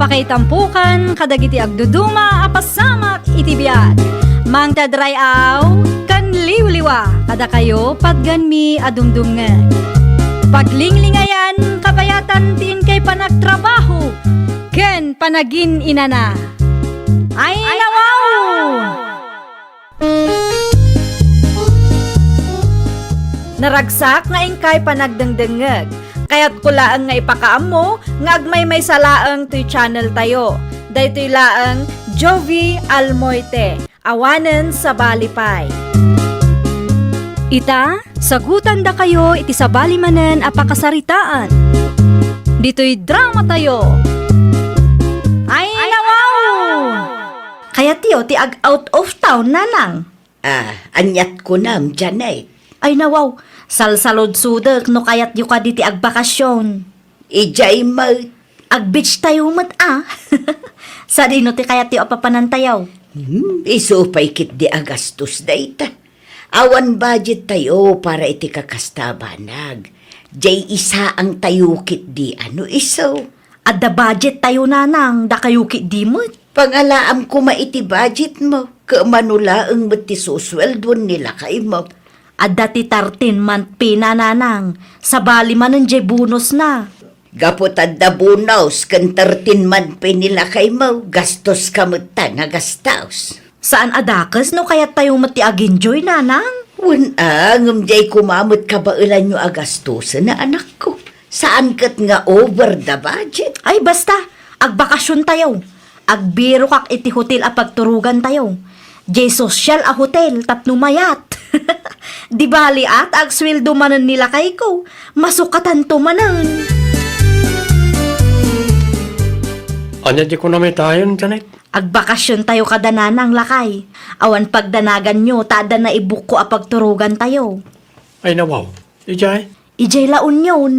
Apakaitampukan, kadagiti agduduma, apasamak itibiyat. Mang tadrayaw, kan liwliwa, kada kayo patganmi adumdumngan. Paglinglingayan, kabayatan tiin kay panagtrabaho, ken panagin inana. Ay nawaw! Naragsak nga ingkay panagdengdengeg. Kaya't kulaang nga ipakaam mo, nga agmay salaang to'y channel tayo. Daytoy laang Jovi Almoite, awanen sa balipay. Ita, sagutan da kayo iti sa balimanen apakasaritaan. Dito'y drama tayo. Ay nawaw! Kaya tiyo, ti ag out of town na lang. Anyat ko nam, Janet. Ay nawaw, salsalod sudak no kayat yu ka diti agbakasyon. Ijay mag... Ag-beach tayo mat Sa dino ti kayat yu apapanantayaw. Isupay kit di agastos dayta. Awan budget tayo para iti kakastabanag. Jay isa ang tayo kit di ano iso. Adda budget tayo nanang, da kayo ki di mo't. Pangalaam ko maiti budget mo. Kamanula ang mati susweldon nila kay mo. Adda ti 13-month pinananang, sa bali man ng bonus na. Gapot adda bonus kan 13 man nila kay mo. Gastos kamuta nga gastos. Saan adakas no kayat tayo mati aginjoy nanang? Ngumjay kumamot ka ba ilan nyo agastusan na anak ko? Saan kat nga over the budget? Ay basta, agbakasyon tayo. Agbiro kak iti hotel a pagturugan tayo. Jay social a hotel, tapno mayat. Di bali at agsweldo manan nila kay ko. Masukatan to manan. Anya di ko na may tayon, Janet. Agbakasyon tayo kada nanang lakay. Awan pagdanagan nyo, tada na ibuko a pagturugan tayo. Ay nawaw. Ijay. Ijay laon yun.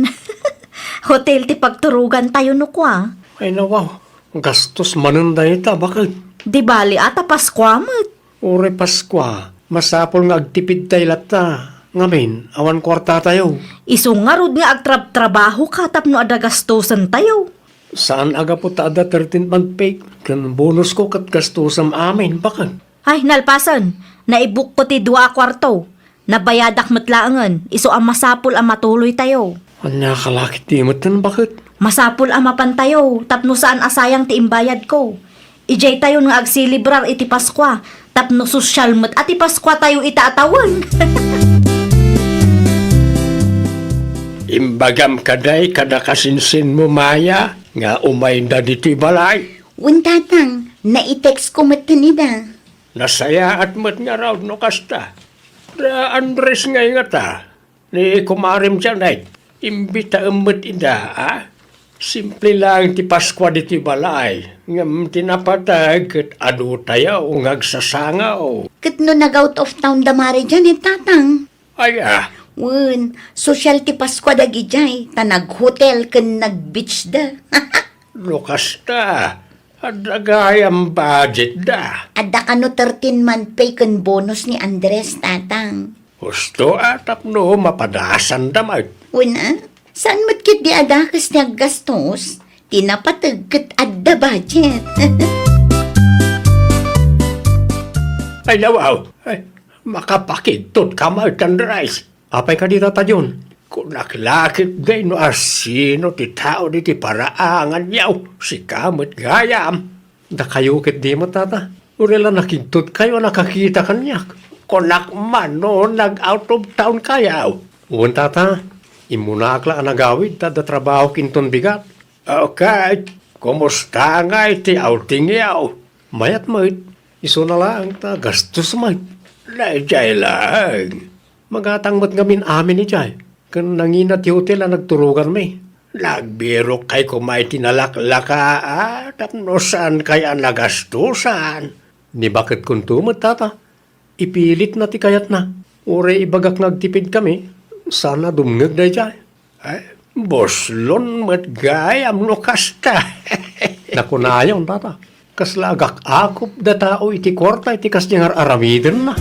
Hotel ti pagturugan tayo no kwa. Ay nawaw. Gastos manunday ta, bakit? Di bali ata paskwamot. Ure Paskwa. Masapol nga agtipid tayo lata. Ngamin, awan kwarta tayo. Isungarod nga agtrabaho ka tapno ada gastusan tayo. Saan aga po ta ada 13-month pay? Kan bonus ko kat gastusam amin, bakit? Ay, nalpasan. Naibuk ko ti 2 kwarto. Nabayadak matlaangan. Iso ang masapul ang matuloy tayo. Anya kalakit di mo tan, bakit? Masapul ang mapan tayo. Tapno saan asayang ti imbayad ko. Ijay tayo nga agsilibrar iti Paskwa. Tapno sosyal mat at ipaskwa tayo itaatawang. Imbagam kaday kada kasinsin mo, Maya. Nga umay na diti balay. Tatang, na-text ko matanida. Nasaya at mat nga raw no kasta. Da Andres ngay nga ta. Ni kumarim Janet. Imbita umot ida, Simple lang ti Paskwa diti balay. Ngam tinapatag kat adu tayo ngagsasangaw. Kat no nag-out of town damari Janet, tatang. Ay Social ti Paskwa dagi jay. Nag-hotel kan nag-beach da. lukas ta. Adagay ang budget da. Adda ka no 13-month pay kan bonus ni Andres, tatang. Gusto atap no mapadasan damay. Saan mo't kit di ada kas naggastos? Tinapatag kat adda budget. Ay nawaw. Ay, makapakitot ka Martin Rice. Apay ka dito ta yun. Kung naklakit gay no asino ti tao di ti paraangan yaw. Si kamot gayam. Da kayo kit di mo tata. Urela nakintot kayo nakakita kanyak. Konak man no nag-out of town kayaw. Uwan tata, imunakla ang nagawid tada trabaho kinton bigat. Okay, kumusta nga iti outing yaw? Mayat mo't, iso na lang ta gastos mo't. Jay lang. Magatangmat ngamin amin ni Jay. Kan nanginat yung hotel na nagturugan may. Nagbiro kay kumay tinalaklaka tapno saan kaya nagastusan. Ni bakit kung tumot tata? Ipilit na ti kayat na. Ure ibagak nagtipid kami. Sana dumngag na Jay. Ay, boslon mat gayam no kasta. Nakunayon tata. Kaslagak akop da tao iti kwarta iti kasnyangar aramiden na.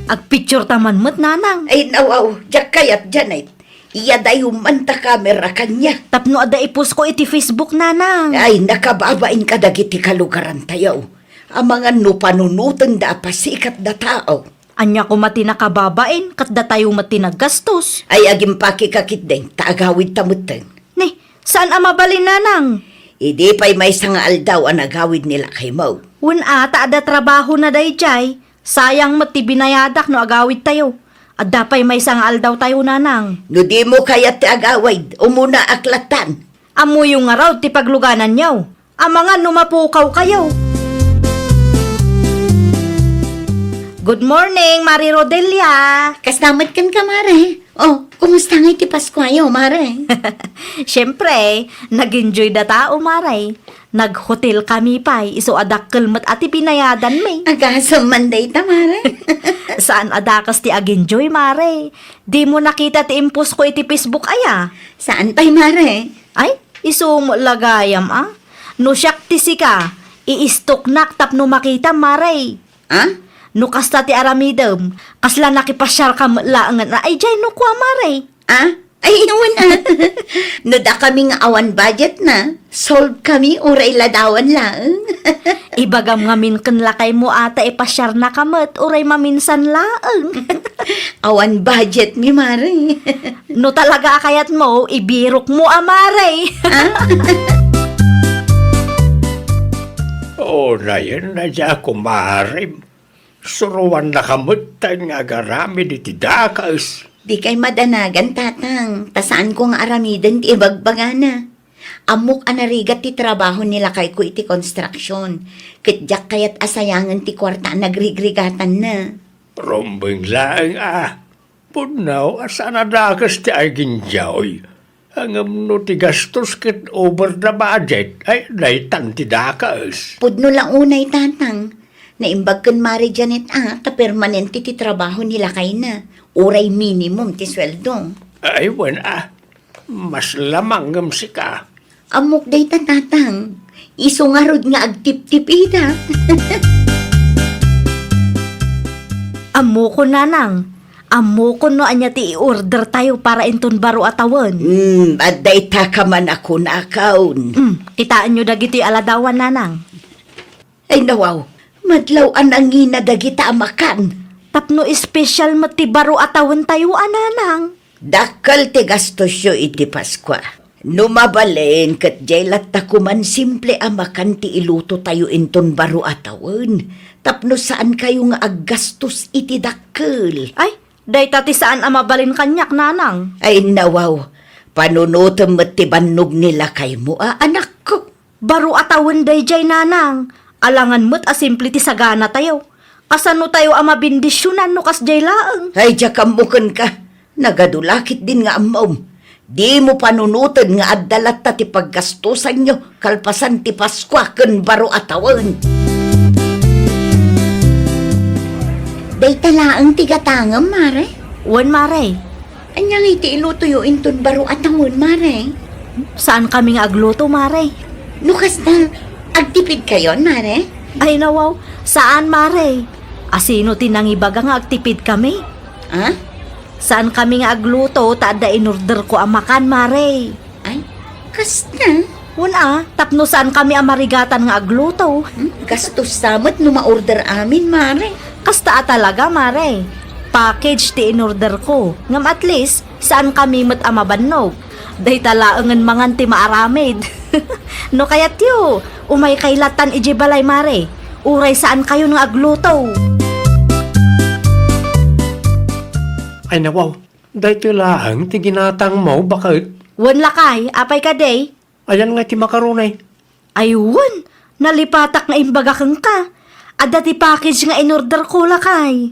Agpicture taman mo't nanang. Ay nawaw, jak kayat Janet. Iya dayo man ta kamera kanya. Tapno ada ipos ko iti Facebook, nanang. Ay, nakababain ka dagiti kalugaran tayo. Ang mga nupanunutan da pasikat da tao. Anya ko mati nakababain, kat da tayo mati naggastos. Ay, agim pakikakit din, taagawid tamuteng. Ni, saan ang mabalin, nanang? Idi pa'y may sangaal daw ang nagawid nila kay Mau. Ata ada trabaho na dayjay. Sayang mati binayadak no agawid tayo. Adda pa'y may sangal daw tayo, nanang. No di mo kaya ti agawid, umuna aklatan. Amo yung nga raw ti pagluganan niyaw. Ang mga numapukaw kayo. Good morning, Mari Rodelia. Kastamad kan ka, Mare. Oh, kumusta nga iti Pasko ayo, Mare? Siyempre, nag-enjoy da tao, Mare. Nag-hotel kami pa, iso adakkel mat ati pinayadan may. Agasam manday ta, Mare. Saan adakas ti ag-enjoy, Mare? Di mo nakita ti impos ko iti Facebook aya. Saan pa'y, Mare? Ay, iso mo lagayam No siyak ti sika, i-stok nak tapno makita, Mare. Ah? No kasta ti aramidem, kasla nakipasyar ka laangan na ay jay no kwa, Mare. Ah? Ay, inuwan No da kami nga awan budget na. Solve kami, uray ladawan lang. Ibagam ngamin ken lakay mo ata ipasyar na kamet, uray maminsan laeng. Awan budget mi, Mare. No talaga akayat mo, ibirok mo, Mare. Oo na yan, nadya ako marim. Suruan na kamutan nga garami di tidakas. Di kay madanagan, tatang. Tasaan ko nga aramidan ti ibagbagana. Amok anarigat ti trabaho nila kay ko iti construction. Kitjak kayat asayangan ti kwarta nagrigregatan na. Rombeng lang Punaw, asan na dakas ti ay ginjaw. Ang no ti gastos kit over the budget ay daytan ti dakas. Pudno lang unay, tatang. Naimbag kan Mari Janet kapermanente ti trabaho nila kay na. Uray minimum ti sweldo. Ay, mas lamang si ka. Amok day tatang. Iso nga rod nga agtip-tipida. Amo ko, nanang. Amo ko no anya ti i-order tayo para inton baro atawan. Aday ta ka man ako nakaon. Kitaan nyo dagiti aladawan, nanang. Ay, nawaw. Madlaw ang ina dagita amakan. Tapno special mati baro atawan tayo, nanang. Dakal ti gastos yo iti Pasko. Numabalin kat jaylat takuman simple amakan ti iluto tayo inton baro atawan. Tapno saan kayo nga aggastos iti dakkel. Ay, day tati saan amabalin kanyak, nanang. Ay nawaw, panunutom at tibanog nila kay mo, anak ko. Baro atawan day jay, nanang. Alangan mo't asimple ti sagana tayo. Kasano tayo ama bindisyonan no kas jay laeng. Ay, jakamukan ka. Nagadulakit din nga amaw. Di mo panunutan nga addalat ta ti paggastusan nyo kalpasan ti Pasko ken baro atawan. Day talaang tigatangam, Mare. Wan, Mare. Anyang iti iluto yo inton baro atawon, Mare. Saan kami nga agluto, Mare? Nukas na, agtipid kayo, Mare. Ay nawaw, saan, Mare? Asino tinangibaga nga agtipid kami? Ah? Saan kami nga agluto, taada in-order ko ang makan, Mare? Ay, kasta. Wala, tapno saan kami ang marigatan nga agluto? Gastos samot no ma-order amin, Mare. Kasta talaga, Mare. Package ti in-order ko. Ngam at least, saan kami mat amabannog? Day talaangan mangan ti maaramid. No kayat yo, umay kaylatan iji balay, Mare. Uray saan kayo nga agluto? Ay nawaw, dahito lang ti ginatang mo bakit? Wan lakay, apay ka day? Ayan nga ti makarunay. Ayun, nalipatak nga imbaga kang ka. Ada ti package nga in-order ko lakay.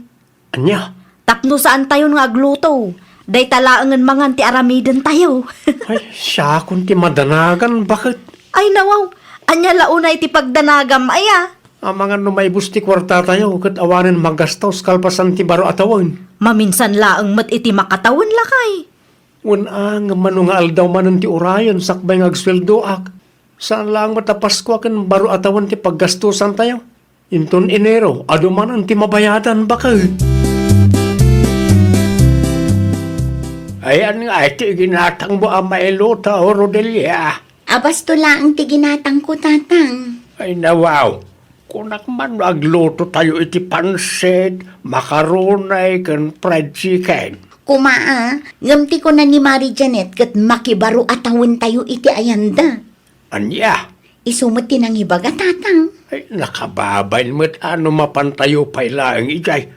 Anya? Tapno saan tayo nga agluto? Day talaangan mangan ti aramidan tayo. Ay, siya kung ti madanagan, bakit? Ay nawaw, anya launay ti pagdanagam aya. Ang mga numay busti kwarta tayo, kat awanin magastos kalpasan ti baro atawan. Maminsan laang mat iti makatawon lakay. Ang manong aldaw manan ti urayan, sakbay ngagsweldoak. Saan lang matapas ko akin baro atawan ti paggastusan tayo? Inton Enero, aduman ang ti mabayadan bakit? Ayan nga, iti ginatang mo ang mailuto, Rodelia. Abas to lang ti ginatang ko, tatang. Ay nawaw, kunak man agluto tayo iti pansit, makarunay, kan fried chicken. Kumaa, ngamti ko na ni Mari Janet kat makibaro atawin tayo iti ayanda. Anya, Isumot tinang ibaga, tatang. ay nakababay mo't ano mapantayo pa ilaang ijay.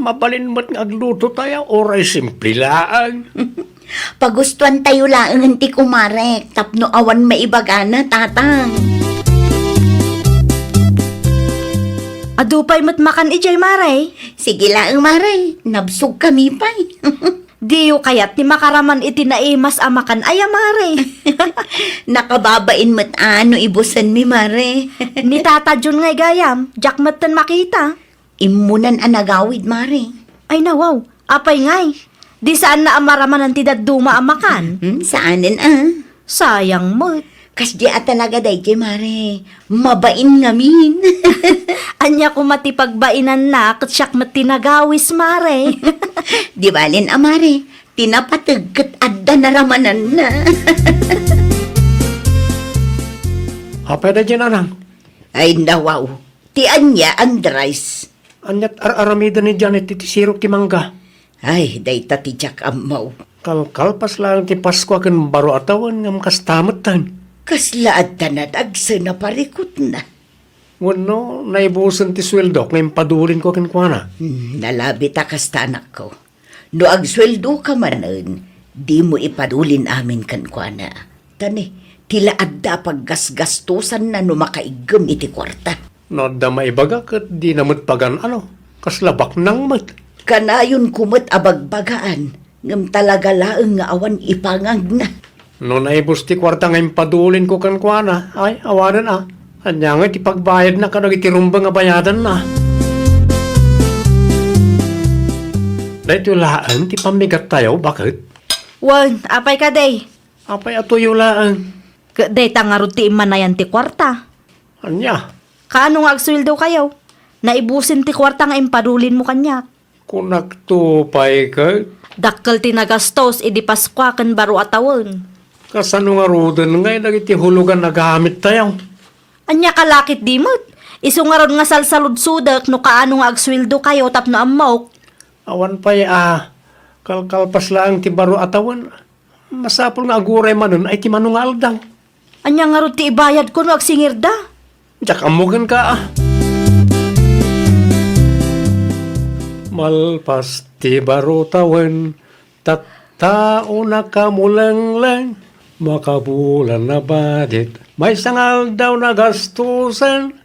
Mabalin mo't agluto tayo, oray simple laang. Pagustuhan tayo lang ti kumarek, tapno awan maibaga na, tatang. Adupay mo't makan ijay, Mare. Sige lang, Mare. Nabsog kami pa. Diyo kayat ni makaraman iti naimas amakan aya, Mare. Nakababain mo't ano ibusan mi, Mare. Ni Tata Jun ngay gayam, jak matan makita. Imunan anagawid, Mare. Ay nawaw, apay ngay. Di saan na amaraman ang tidaduma amakan. Saanin Sayang mo't. Kas di talaga day, Mare. Mabain ngamin. Anya ko matipagbainan na, kat siyak matinagawis, Mare. Di balin, Mare. Tinapatag kat adda naramanan na. Apay na dyan, anang. Ay, nawaw. Ti anya Andres. Anyat aramida ni Janet iti sirok ti mangga. Ay, day tatijak amaw. Kalkalpas lang ti Pasko kan baro atawan ngam kastamot tan. Kaslaad tanad agsa na parikot na. Wano, naibusan ti sweldo ngayon padulin ko kinkwana. Nalabi ta kasta anak ko. No agsweldo ka manan, di mo ipadulin amin kan kwa na. Tani, tilaad da paggasgastusan na no makaigam iti kwarta. No, da maibaga kat di namot pagan kaslabak nang mat. Kanayon kumot abagbagaan, ngam talaga laeng nga awan ipangag na. No, naibus ti kwarta ngayon padulin ko kinkwana. Ay, awanan Anya nga ti pagbayad na kanag iti rumba nga bayadan na. Dahito laan ti pamigat tayo, bakit? Wan, apay ka day. Apay ato yung laan. Day tangarod ti imanayan ti kwarta. Anya, Kaano nga agsweldo kayo? Naibusin ti kwarta nga impadulin mo kanya. kung nagtupay ka, Dakkel ti nagastos, idi Paskwa kan baro atawon. kasano nga rodan ngay nagiti hulugan nagamit tayo. Anya kalakit di mo't. Isu nga ron nga salsaludsudak no kaano nga agsweldo kayo tapno amok. Awan pa'y kalkalpas lang ti baro atawan. Masapol nga aguray manon ay ti manungal daw. Anya nga ron ti ibayad ko no agsingirda. Diyak amugan ka Malpas ti baro tawan, tattao na kamulang lang, makabulan na badit. May sangal daw na gastusan,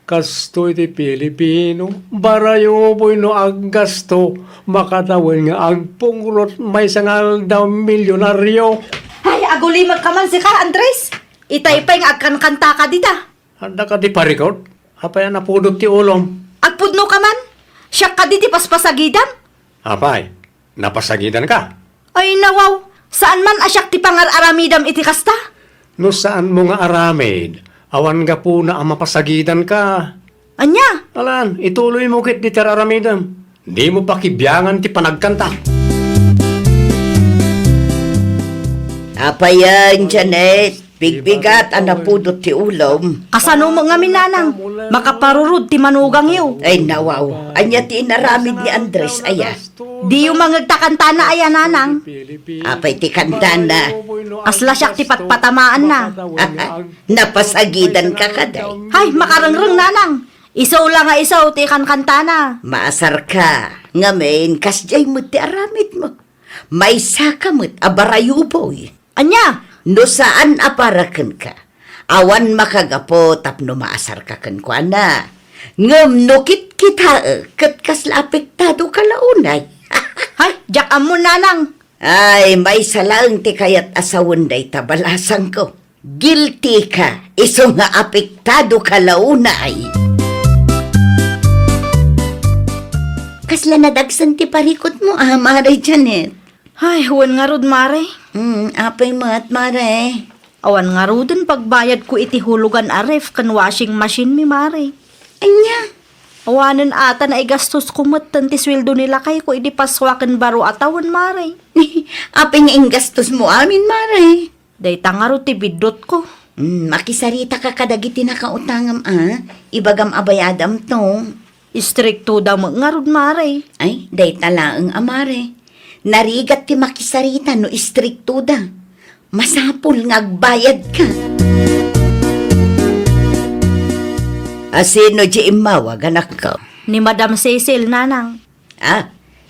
kastoy ti Pilipino, barayo boy no aggasto, makatawan nga agpungrot, may sangal daw milyonaryo. Ay, agulimag ka man si ka, Andres. Itaypay nga agkankanta ka dita. Handa ka di parikot, apay napudot ti ulom. Agpudno ka man. Siya ka diti paspasagidan. Apay, napasagidan ka. Ay nawaw, saan man asyak ti pangar-aramidam iti kasta? No saan mo nga aramid, awan nga po na ang mapasagidan ka. Anya? Alan, ituloy mo kit di tararamidam. Di mo pa kibyangan ti panagkanta. Apayan, Janet. Bigbigat ang napudot ti ulom. Kasano mo nga minanang? Makaparurod ti manugang yu. Ay, nawaw. Anya ti inaramid ni Andres, aya. Di yung mangagtakanta na aya nanang. Apay ti kanta na. Asla siyak ti patpatamaan na. Napasagidan ka kaday. Hay, makarangrang nanang. Isaw lang nga isaw ti kankanta na. Maasar ka. Ngamen, kasjay mo ti aramid mo. May sakamot, abarayuboy. Anya? No saan aparakan ka? Awan makagapo tapno maasar ka kan kwa na. Ngam no kita kat kasla apektado ka launay. Hay, jak mo nanang. Ay, may salaang ti kayat asawon day tabalasang ko. Guilty ka, iso nga apektado ka launay. Kasla nadagsan ti parikot mo, Mare Janet. Hay, huwan nga rod, Mare. Apay mo at Mare. Awan nga rodin pagbayad ko iti hulugan aref kan washing machine mi, Mare. Anya, Awanan ata na igastos kumatan ti sweldo nila kay ko, idi paswakan baro atawan, Mare. Aping ing gastos mo amin, Mare. Day tangaro ti bidot ko. Makisarita ka kadagiti nakautangam, Ibagam abayadam to. Istrikto daw ngarod, Mare. Ay, day talaang amare. Narigat ti makisarita no istrikto da. Masapul ngagbayad ka. Asino di imawag, anak ko? Ni Madam Cecil, nanang.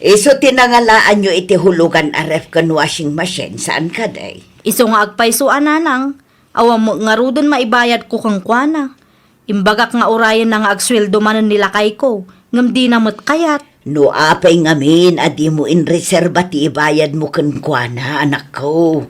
Iso tinangalaan nyo iti hulugan aref kan washing machine. Saan ka, day? Iso nga agpaysuan, nanang. Awa mo ngarudon maibayad ko kang kwana. Imbagak nga orayan na nga agsweldo manan nila kay ko. Ngam di namot kayat. No apay ngamin, adi mo in reserva ti ibayad mo kankwana, anak ko.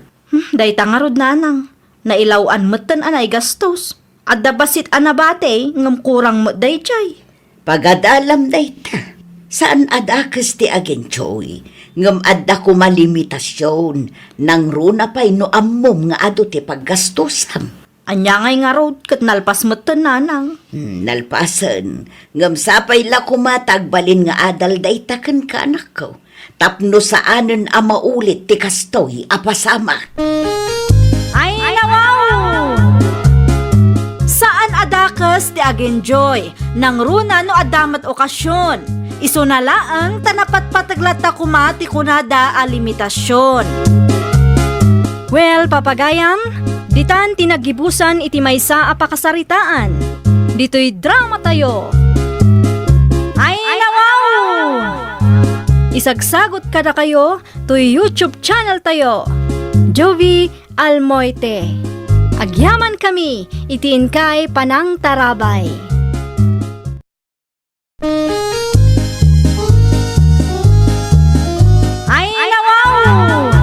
Day tangarod, nanang. Nailawan mo't anay gastos. At dabasit anabate, ngam kurang mo day chay. Pagadalam day ta. Saan adakas ti agentyoy? Ngam adda ko malimitasyon. Nang runa pa'y no ammom nga ado ti paggastusam. Anya ngay nga road, kat nalpas mo't nanang. Nalpasan. Ngam sapay la kumatagbalin nga adal day taken ka, anak ko. Tapno saanen a maulit ti kastoy apasama. Ay, nawaw! Saan adakas ti agenjoy? Nang runa no adamat okasyon. Iso na laang tanapat pataglata kumati kunada a limitasyon. Well, papagayam, ditan tinagibusan iti maysa a pakasaritaan. Dito'y drama tayo. Ay, nawaw! Isagsagot kada kayo to YouTube channel tayo. Jovi Almoite. Agyaman kami, itiin kay Panang Tarabay. Ay, nawaw!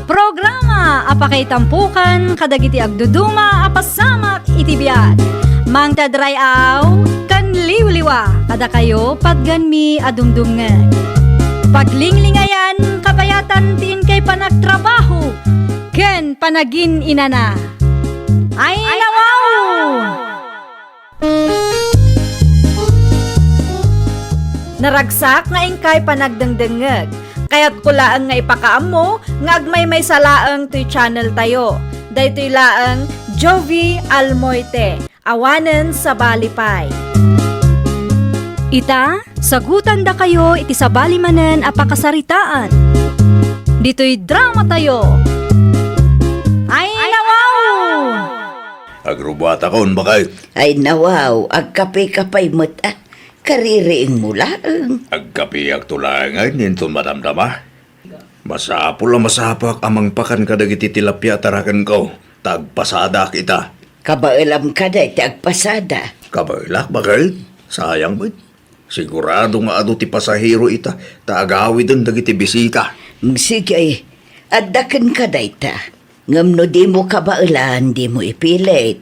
Programa apakay tampukan kadagiti agduduma apasamak itibiyat. Mang tadrayaw kan liwliwa kada kayo pagganmi adumdumngan. Paglinglingayan kabayatan tiin kay panagtrabaho ken panagin inana. Ay, nawaw! Naragsak nga ingkay panagdengdengeg. Kaya't kulaan nga ipakaammo nga agmay may salaang to'y channel tayo. Daytoy laang Jovi Almoite. Awanen sa Balipay. Ita, sagutan da kayo iti sabali manen apakasaritaan. Dito'y drama tayo. Ay, nawaw! Agrubata kon bakit? Ay nawaw, agkapay-kapay mo't kaririing mula. Agkapiyak tulangan ninton madamdama. Masapul ang masapak amang pakan kadagiti tilapia tarakan ko. Tagpasada kita. Kabailam ka day, ti agpasada. Kabailak bakit? Sayang ba't? Sigurado nga ado ti pasahero ita. Taagawi dun dagiti bisita. Sige, addaken ka day ta. Ngam no di mo kabailan, di mo ipilit.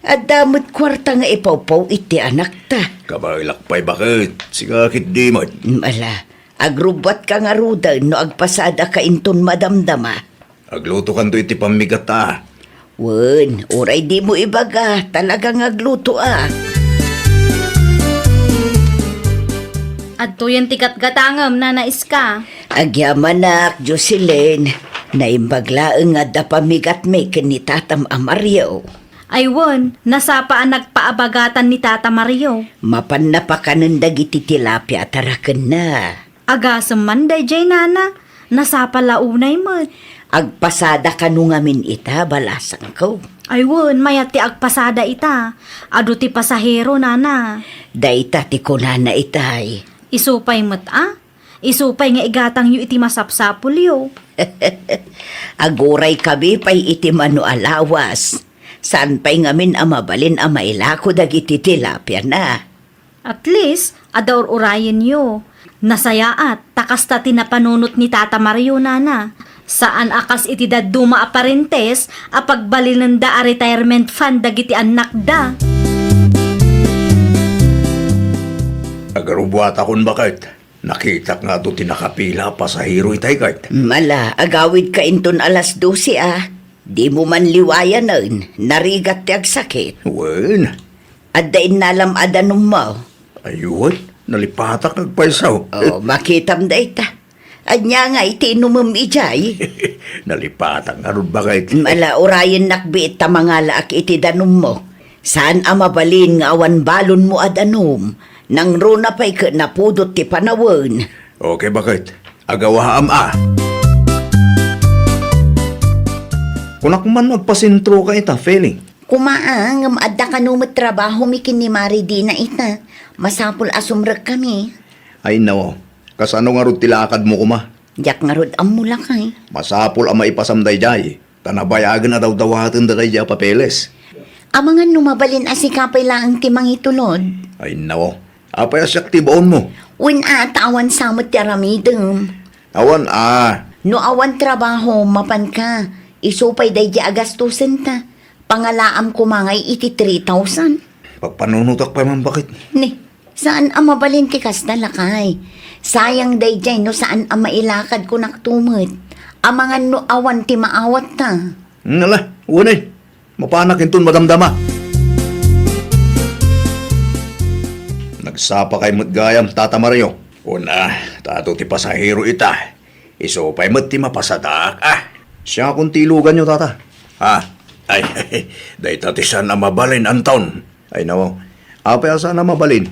Adamot kwarta nga ipawpaw iti anak ta. Kabailak pa'y bakit? Sigakit di mo. Mala, agrubat ka nga rudan no agpasada ka inton madamdama. Agluto kan to iti pamigat ta. Wen, oray di mo ibaga, talagang agluto Adto yan tikat gatangam na nais ka. Agyamanak, Jocelyn, naimbaglaeng nga da pamigat may kanitatam Amario. Aywan, nasapaan nagpaabagatan ni Tata Mario. Mapan na pa kanan dagiti tilapia taraken na. Agasam man day jay nana, nasapa launay mo. Agpasada ka nung amin ita, balasang ko. Aywan, mayat ti agpasada ita. Ado ti pasahero nana. Daita ti kunana itay. Isupay mo't Isupay nga igatang yu iti masapsapul yo. Aguray kabi pay iti mano alawas. Saan pa'y ngamin amabalin amailako dagiti tilapia na. At least, adaur urayan yo. Nasayaat, takasta tinapanunot ni Tata Mario nana. Saan akas iti daduma aparentes, apagbalin da a retirement fund dagiti anak da. Agarubuata kon bakit? Nakita nga to tinakapila pasahero itay kahit. Mala, agawid ka inton alas 12 Di mo man liwayan nun, narigat ti agsakit. Wen, At dain nalam adanong mo. Ayun, nalipatak nagpaisaw. Oh, makitam day ta. Anya nga iti inumam ijay. Nalipatak nga ron bakit? Malaurayan nakbiit ta mga laak iti danum mo. Saan amabalin nga awan balon mo adanum? Nang runa pa'y ka napudot ti panawon. Okay, bakit? Agawaam Kunak man magpasintro ka ita, feeling. Kumaang, adda ka numot trabaho mikin ni Mari di na ita. Masapul asumrag kami. Ay nawa, kasano nga ron tilakad mo kuma? Yak nga rod ang mulakay. Masapol ang maipasamday jay. Tanabayagan na daw dawatan daday jay papeles. Amangan numabalin asikapay lang ti mangitulod. Ay nawa, apay asyak tibaon mo. Win atawan samot ti aramidem. Awan No awan trabaho, mapan ka. Isupay day di agastusin ta. Pangalaam kumangay iti 3,000. Pagpanunutak pa man bakit? Ni, saan ang mabalin ti kas lakay? Sayang day jay no saan ang mailakad ko naktumot. Amangan no awan ti maawat ta. Nala, unay. Mapanak intun madamdama. Nagsapa kay Mutgayam, Tata Mario. Una, tato ti pasahero ita. Iso pa'y mat ti mapasadak. Siya kung tilugan nyo, Tata. Ay, dahi tati siya na mabalin, Anton. Ay, nawa. Apay asa na mabalin?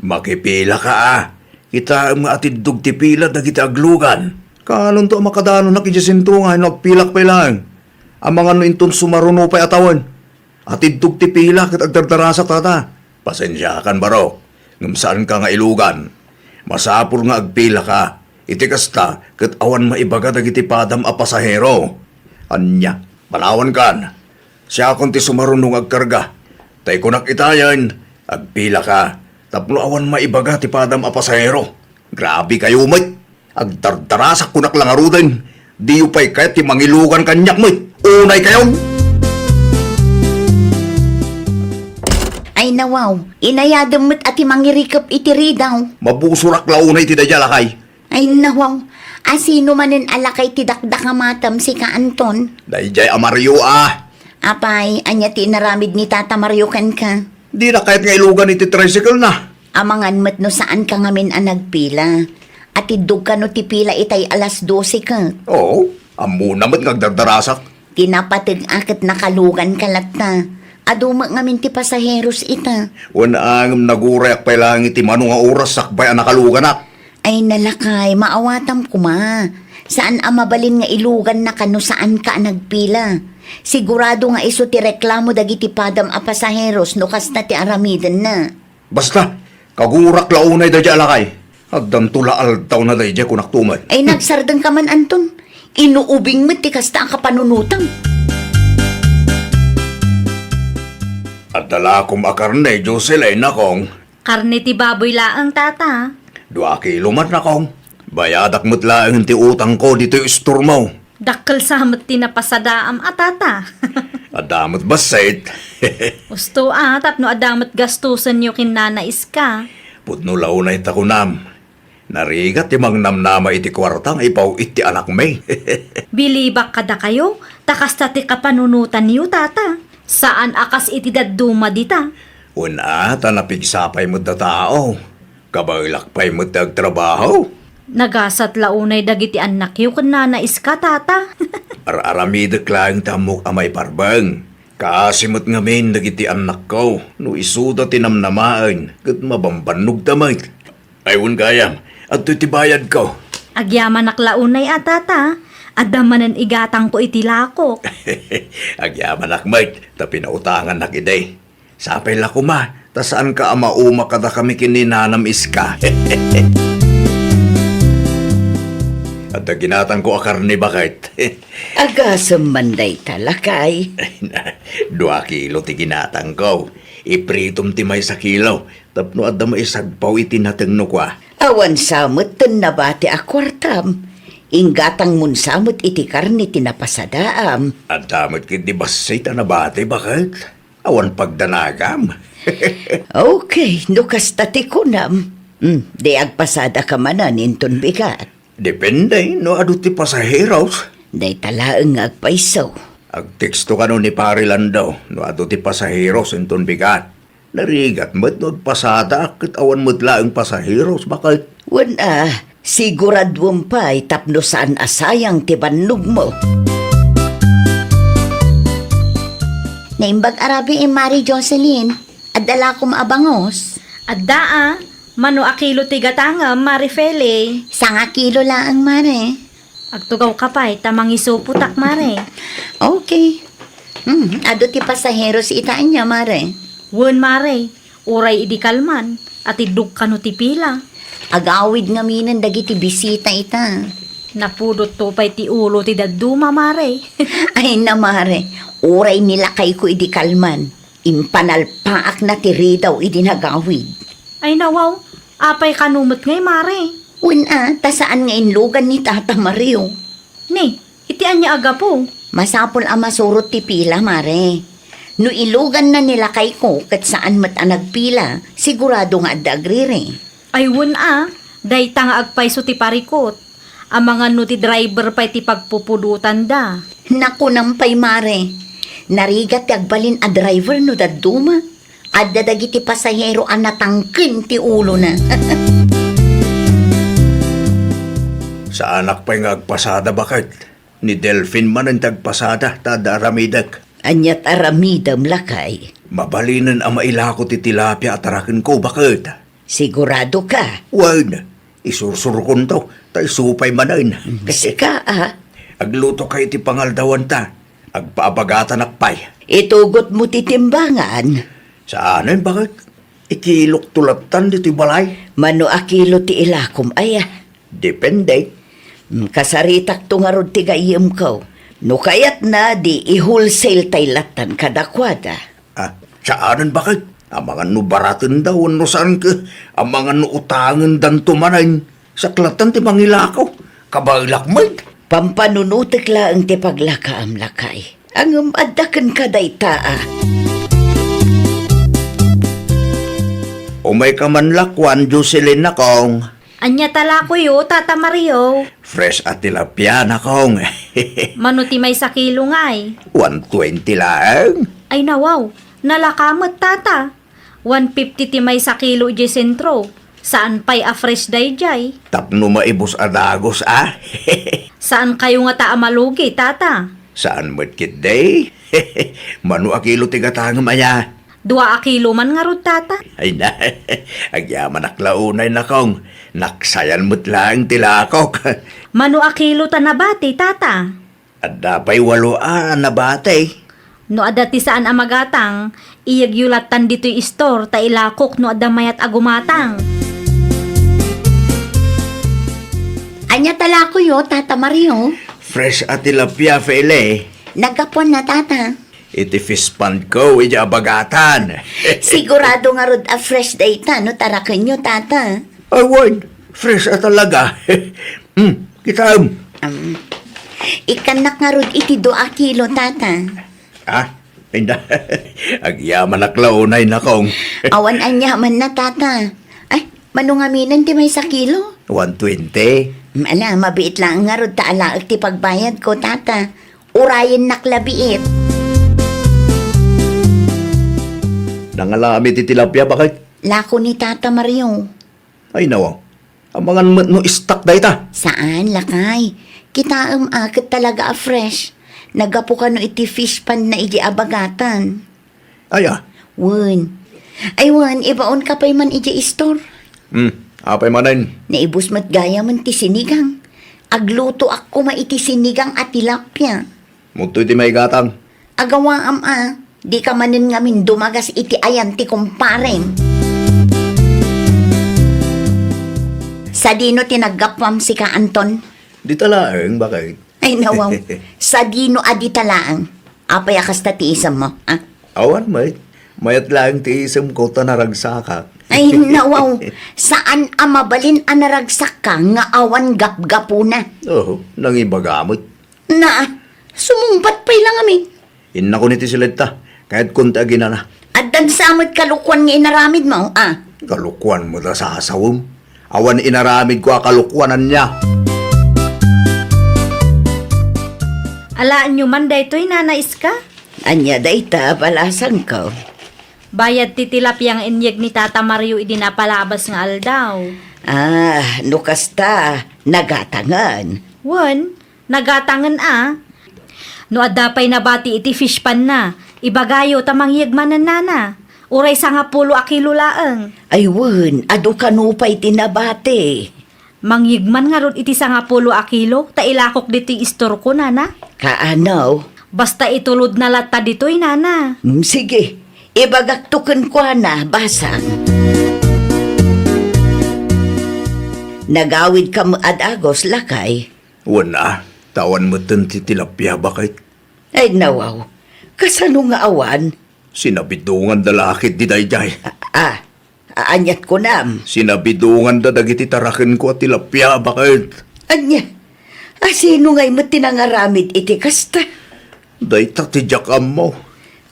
Makipila ka, Kita ang atidug ti pila na kita aglugan. Kanon to makadano na kijasintungan, nagpilak pa lang. Ang mga nuintong sumaruno pa'y atawan. Atidug ti pila kat agdardarasa Tata. Pasensya kan baro. Ngamsaan ka nga ilugan. Masapul nga agpila ka. Iti kasta, kat awan maibaga dagiti padam a pasahero. Anya, palawan kan. Siya akong ti sumarunong agkarga. Tay kunak itayan, agpila ka. Tapno awan maibaga ti padam a pasahero. Grabe kayo, mate. Agdardarasak kunak lang aruden. Di upay kaya ti mangilugan kanyak, mate. Unay kayo! Ay nawaw, inayadam mo't ati mangirikap iti ridaw. Mabusurak launay ti dajalakay. Ay nawaw, asino manen alakay ti dakdakamatam si ka Anton. Dayjay amaryo Apay, anya ti naramid ni Tata Mario kan ka. Di na kahit nga ilugan iti tricycle na. Amangan mo't no saan ka ngamin ang nagpila. At idug ka no ti pila itay alas 12 ka. Oo, amo naman ngagdardarasak. Tinapatag akit nakalugan kalata. Aduma ngamin ti pasaheros ita. Wala ang nagurayak pa lang iti manong nga oras sakbay ang nakalugan na. Ay nalakay, maawatam kuma. Saan ang mabalin nga ilugan na kano saan ka nagpila? Sigurado nga iso ti reklamo dagiti padam a pasaheros no kas na ti aramidan na. Basta, kagurak launay da alakay. Agdam tula altaw na da kunak tumay. Ay nagsardang ka man Anton. Inuubing mo ti kasta ang kapanunutang. At dala kong makarne, Jocelyn na kong. Karne ti baboy laang, Tata. 2 kilo man na kong. Bayadak mo't lang ti utang ko dito isturmaw. Dakkel samot ti napasadaam, Tata. Adamot basit. Usto tapno adamot gastusan nyo kinanais ka. Putno launay takunam. Narigat ti mangnamnama iti kwartang ipaw iti anak may. Bilibak kada kayo, takasta ti kapanunutan niyo, Tata. Saan akas iti daduma dita? Una, tanapigsapay mo da tao. Kabaglakpay mo trabaho. Nagasat launay dagiti anak yu kun nanais ka, Tata. Araramidak lang tamok amay parbang. Kasimot ngamin dagiti anak ko. No isuda tinamnamaan. Kat mabambanog tamay. Ayun gayam, at titibayad ko. Agyaman launay Tata. Adamanan igatang ko iti lakok. Agyaman akmait, ta pinautangan na kiday. Sapay lako ma, ta saan ka amauma kada kami kininanam iska. At ginatang ko akarni bakit? Agasam manday talakay. 2 kilo ti ginatang ko. Ipritom ti may sa kilo. Tapno adda may sagpaw iti natengno kwa. Awan samot ten nabati akwartam. Inggatang mun samot iti karni tinapasadaam. At damot kit di basay tanabate bakit? Awan pagdanagam. Okay, nukas tati kunam. Di agpasada ka manan inton bigat. Depende, no adu ti pasaheros. Day talaang agpaisaw. Agteksto ka no ni Pari Landaw, no adu ti pasaheros inton bigat. Narigat mo't nagpasada akit awan mo't laang pasaheros bakit? Wala, siguradwom pa'y tapno saan asayang tibannog mo. Naimbag arabi Mari Jocelyn, adala ko maabangos. Adda mano akilo tigatanga, Marifele. Sanga kilo laang Mare. Agtugaw ka pa'y, tamang isuputak, Mare. Okay. Ado ti pasahero si itaan niya, Mare. Wen, Mare, uray idi kalman, at idug kano ti pila. Agawid nga minan dagiti bisita ita. Napudot to pa'y ti ulo ti daduma, Mare. Ay na, Mare. Uray nila kay ko idi kalman. Impanalpaak na ti ridaw idi nagawid. Ay nawaw, apay kanumot ngay, Mare. Una, tasaan nga inlugan ni Tata Mario. Ni, itian niya aga po. Masapol ang masurot ti pila, Mare. No ilugan na nila kay ko kat saan mat ang nagpila, sigurado nga dagrire. Ay wen day tanga agpayso ti parikot. Ang mga no ti driver pa'y ti pagpupudutan da. Naku nampay, Mare. Narigat ti agbalin a driver no daduma. Adda dagiti pasahero ang natangkin ti ulo na. Sa anak pa'y nga agpasada bakit? Ni Delphine man ang tagpasada, tada aramidag. Anyat aramidam lakay. Mabalinan ang mailako ti tilapia at arakin ko, bakit? Sigurado ka. Wan, isursurkon to, tay supay manan. Kasi ka Agluto kayo ti pangaldawan ta, agpaabagatan akpay. itugot mo titimbangan. Saanan, bakit? Ikilok tulatan di ti balay. Mano akilo ti ilakom aya. Depende. Kasaritak to nga rod ti gayem ko. No kayat na di i-wholesale tay latan kadakwada. Saanan, bakit? Ang mga nubaratan daw, no saan ka? Ang mga nuutangan dan tumanan. Saklatan ti mangilakaw. Kabailakmay. Pampanunutik laang ti paglakaam lakay. Ang addakan ka dayta Umay ka man lakwan, Jocelyn na kong. Anya tala ko yo, Tata Mario. Fresh at tilapia na kong. Mano ti may sakilo ngay. 120 lang. Ay nawaw, nalakamot, Tata. 150 ti may sakilo di sentro. Saan pa'y a-fresh day jay? Tapno maibos adagos, Saan kayo nga ta amalugi, Tata? Saan matkit day? Manu akilo tigatang maya. 2 kilo man nga rod, Tata. Ay na, agyaman aklaunay na kong. Naksayan mo't lang tilakok. Mano akilo ta nabati, Tata? At dapay 8 na batay. No adati saan amagatang, iyagyulatan dito'y store ta ilakok no adamayat agumatang. Anya tala ko yo, Tata Mario. Fresh at tilapia, Fele. Nagkapon na, Tata. Iti fish pond ko, iti abagatan. Sigurado nga rod a fresh data, no tarakan nyo, Tata. Ay, word. Fresh at talaga. Kitam. Ikanak nga rod iti 2 kilo, Tata. Ay na. Agyaman aklaunay na kong. Awan anyaman na, Tata. Ay, manungaminan ti may sakilo. 120. Ala, mabiit lang nga rod taalaag ti pagbayad ko, Tata. Urayin naklabiit. Nangalami ti tilapia, bakit? Lako ni Tata Mario. Ay nawang. Ang mga no stock day ta. Saan, lakay? Kita akit talaga a fresh. Nagapo ka no iti fish pan na iji abagatan. Ay Wan. Ay, wan, ibaon ka pa'y man iji store. Apay manan. Naibus mat gaya man ti sinigang. Agluto ako maiti sinigang at tilapia. Muto iti may gatang. Agawa di ka manin ngamin dumagas iti ayan ti kumpareng. Sa dino tinaggapwam si ka Anton? Di talaang, bakit? Ay nawaw, sa dino adi talaang. Apay akas ta tiisam mo, Awan, may. Mayat lang ti isam ko ta naragsakak. Ay nawaw, saan amabalin anaragsak ka nga awan gap-gapo na? Oo, nang ibagamot. Na, sumumpat pa'y lang amin. Inna ko niti silita, kahit kunta ginana. At dan samad kalukwan nga inaramid mo, Kalukwan mo ta sa asawom. Awan inaramid ko akalukwanan niya. Alaan nyo man daytoy nanais ka? Anya dayta balasang ko. Bayad ti tilapyang inyeg ni Tata Mario idinapalabas nga aldaw. No kasta, nagatangan. Wan, nagatangan No adapay na bati iti fish pan na. Ibagayo tamang yegmanan nana. Uray sa nga 10 a kilo laeng. Ay wen, adu kanupay tinabate. Mangyigman nga ron iti sa nga 10 a kilo. Tailakok dito yung istor ko nana. Kaanaw? Basta itulod na lata dito'y nana. Sige, ibagaktukan ko na, basang. Nagawid ka mo adagos, lakay. Wala, tawan mo ti tilapia bakit? Ay nawaw, kasano nga awan? Sinabidungan dalakit di dayjay. Anyat ko nam. Sinabidungan da dagiti taraken ko at tilapia bakit? Anya, sino nga'y mo tinangaramid iti kasta? Dayta ti jakam mo.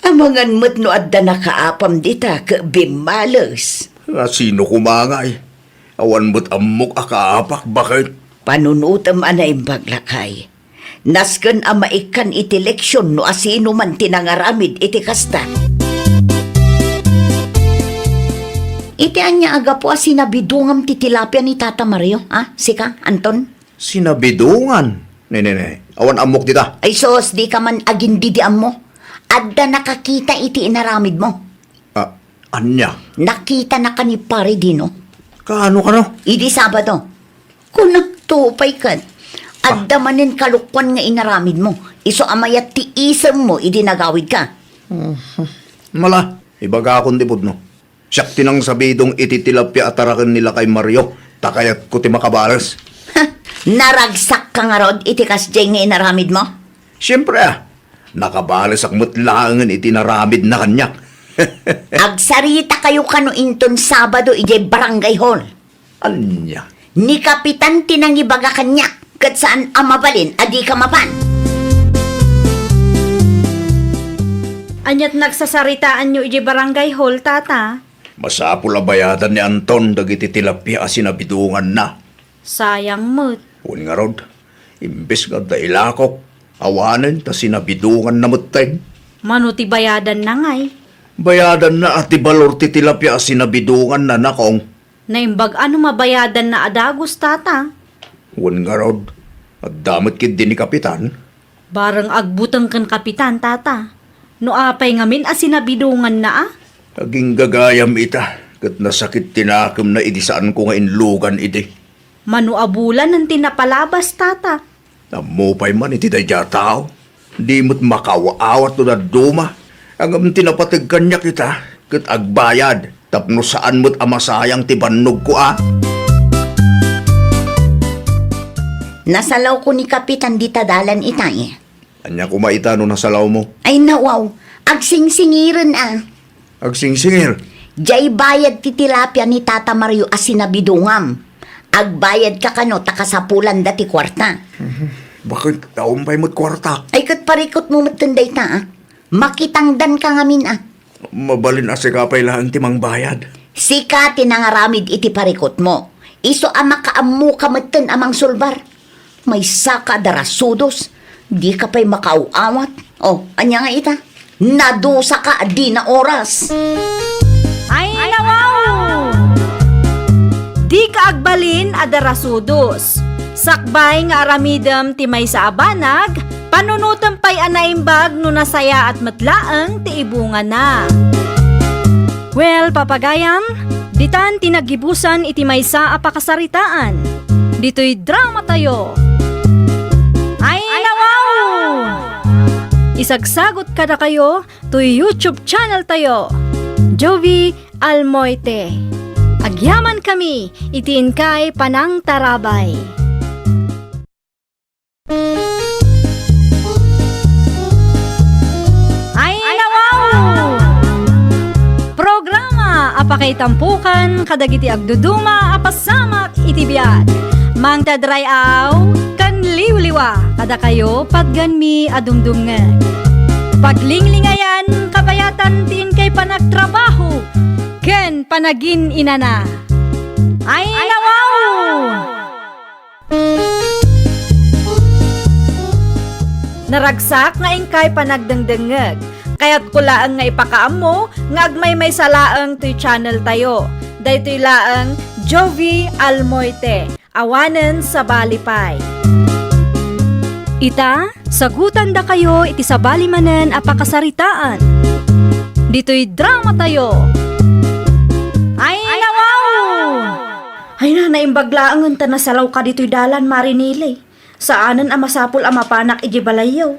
Amangan mo't no adda nakaapam dita ka bimalos. Sino kumangay? Awan mo't amok akaapak bakit? Panunutam anay baglakay. Nasken ang maikan iti leksyon no asino man tinangaramid iti kasta. Iti anya aga po sinabidungam ti tilapia ni Tata Mario, Sika, Anton? Sinabidungan? Ne. Awan amok dita. Ay sos, di ka man agindidiam mo. Adda nakakita iti inaramid mo. Anya? Nakita na ka ni pare dino. Kaano? Idi Sabado. Kung nagtupay ka, adda manin kalukwan nga inaramid mo. Iso amayat ti isem mo, idi nagawid ka. Mala, ibaga akong dipod no. Siyak tinang sabidong ititilapya at tarakan nila kay Mario. Takayat ko ti makabalas. Naragsak ka nga rod, iti kasjay nga inaramid mo. Siyempre nakabalas ak mutlangan itinaramid na kanya. Agsarita kayo kano inton Sabado, ijay barangay hall. Anya? Ni Kapitan tinangibaga kanya, kat saan amabalin, adi ka mapan. Anyat nagsasaritaan nyo iji barangay hall, Tata. Masapul bayadan ni Anton dagiti tilapia sinabidungan na. Sayang mo't. Un nga rod, imbes nga dailakok, awanan ta sinabidungan na mutay. Manuti bayadan na ngay. Bayadan na at ibalor ti tilapia sinabidungan na nakong. Naimbag ano mabayadan na adagos, Tata. Un nga rod, at damot kid din ni Kapitan. Barang agbutang kan kapitan, Tata. No apay ngamin asinabidungan na Aging gagayam ita, kat nasakit tinakam na idi saan ko nga inlugan idi. Manuabulan ng tinapalabas, Tata. Namupay man iti dayja tao. Di mo't makawaawat to na duma. Ang tinapatag kanya kita, kat agbayad. Tapno saan mo't amasayang tibanog ko Nasalaw ko ni Kapitan di tadalan itay. Anya kumaita no nasalaw mo. Ay nawaw, agsingsingiran Agsingsingir. Jay bayad ti tilapia ni Tata Mario asinabidungam. Agbayad ka kano takasapulan dati kwarta. Bakit taumpay mo't kwarta? Ay kat parikot mo matunday ta makitangdan ka ngamin Mabalin asikapay lang timang bayad. Sika tinangaramid iti parikot mo. Iso ama kaamu kamatan amang sulbar. May saka darasudos. Di ka pa'y makauawat. Anya nga ita? Nadusa ka di na oras. Ay, nawaw! Di ka agbalin adarasudos. Sakbay nga aramidem ti may sa abanag, panunutan pa'y anaimbag no nasaya at matlaang ti ibunga na. Well, papagayam, ditan tinagibusan iti may sa apakasaritaan. Dito'y drama tayo. Ay, nawaw! Isagsagot kada kayo to YouTube channel tayo. Jovi Almoite. Agyaman kami, itiin kay Panang Tarabay. Ay, nawaw! Programa apakay tampukan kadagiti agduduma apasamak itibiyat. Mang tadrayaw kan liwliwa kada kayo pagganmi adumdumngan. Paglinglingayan kabayatan tin kay panagtrabaho ken panagin inana. Ay, nawaw! Naragsak nga ingkay panagdengdengeg Kaya't kulaang nga ipakaammo nga agmay may salaang toy channel tayo. Daytoy laang Jovi Almoite, awanen sa balipay. Ita, sagutan da kayo iti sabali manen a pakasaritaan. Dito'y drama tayo. Ay, nawaw! Ay na, naimbaglaangan ta na salaw ka dito'y dalan, Marinile. Saanan ang masapul ang mapanak iji balayaw.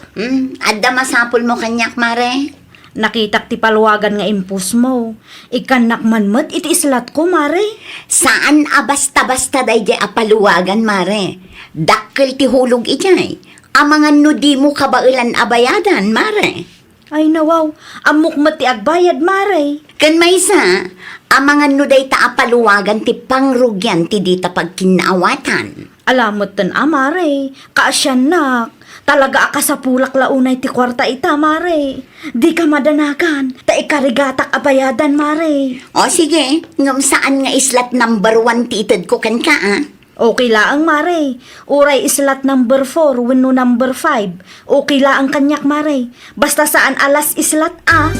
Adda masapol mo kanyak, mare. Nakitak ti palwagan nga impus mo. Ikan nakmanmat iti islat ko, Mare. Saan basta-basta day di apaluwagan, mare? Dakkel ti hulog ijay. Amangan no di mo kabailan abayadan, mare. Ay nawaw, amukmat ti agbayad, Mare. Kan maysa, amangan no day ta apaluwagan ti pangrugyan ti dita pagkinaawatan. Alamot tan Mare. Kaasyan nak. Talaga ka sa pulak launay ti kwarta ita, Mare. Di ka madanagan. Ta ikarigatak abayadan, Mare. O sige, ngam saan nga islat number 1 ti itad ko kan ka, ah? Okay laang, Mare. Uray islat number 4, wenno number 5. Okay laang kanyak, Mare. Basta saan alas islat, ah.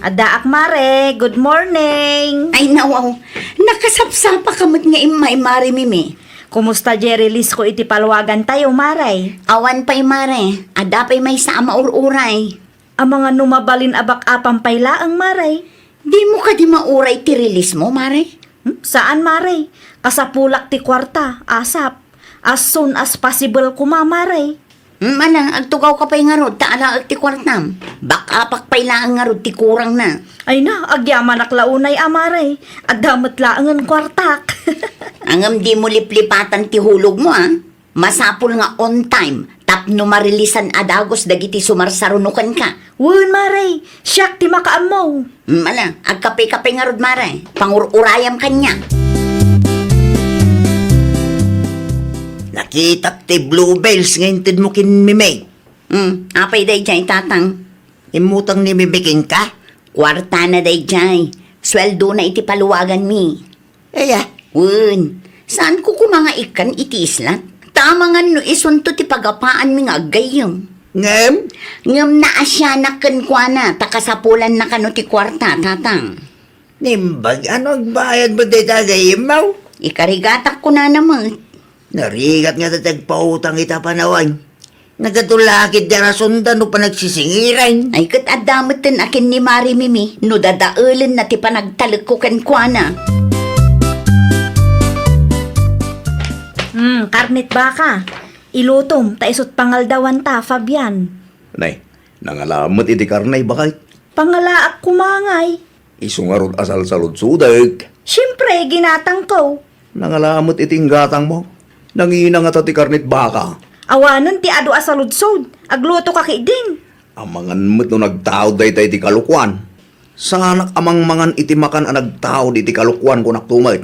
Adaak, Mare. Good morning. Ay nawaw, nakasapsapa kamot nga imay, mare mimi. Kumusta, Jerry Liz ko iti palwagan tayo, Mare? Awan pa'y mare, ada pa'y may sa maururay. Ang mga numabalin abak apang paylaang, Mare. Di mo ka di mauray ti release mo, mare? Saan, Mare? Kasapulak ti kwarta, asap. As soon as possible kuma, Mare. Mana, agtugaw ka pa'y ngarod, taala ag ti kwartam. Bakapak pa'y laang ngarod ti kurang na. Ay na, agyaman aklaunay, Mare. At damot laangan kwartak. Angam di mo liplipatan ti hulog mo, ah. Masapul nga on time, tapno marilisan adagos dagiti sumarsarunukan ka. Wun, Mare. Siyak ti makaam mo. Mana, agkapay-kapay ngarod, mare. Pangururayam kanya. Nakita ti bluebells ngayon tid mo kinmimig. Apay day jay tatang. Imutang ni mimigin ka? Kwarta na day jay. Sweldo na iti paluwagan mi. Aya, Wun, saan ko kumanga ikan iti islat? Tama nga no isunto ti pagapaan mi nga agayong. ngem? Ngam na asya na kwa na, takasapulan na kano ti kwarta, tatang. Nimbag, ano ang bayad mo di tagayin mo? Ikarigatak ko na naman. Narigat nga tatagpautang ita panawan. Nagatulakit di rasundan no pa nagsisingiran. Ay kat adamutin akin ni Mari Mimi, no dadaulan na ti panagtalik ko kwa na. Karnit baka. Ilutom, taisot pangaldawan ta, Fabian. Nay, nangalamot iti karnay bakit? Pangalaak kumangay. Isungarod asal sa ludsudag. Siyempre, ginatang ko. Nangalamot iting gatang mo. Nangina nga ta ti karnit baka. Awanan ti ado asaludsod. Agluto ka din. Amangan mo't no nagtaod day ti kalukwan. Sanak amang mangan iti makan ang nagtaod iti kalukwan ko naktumay.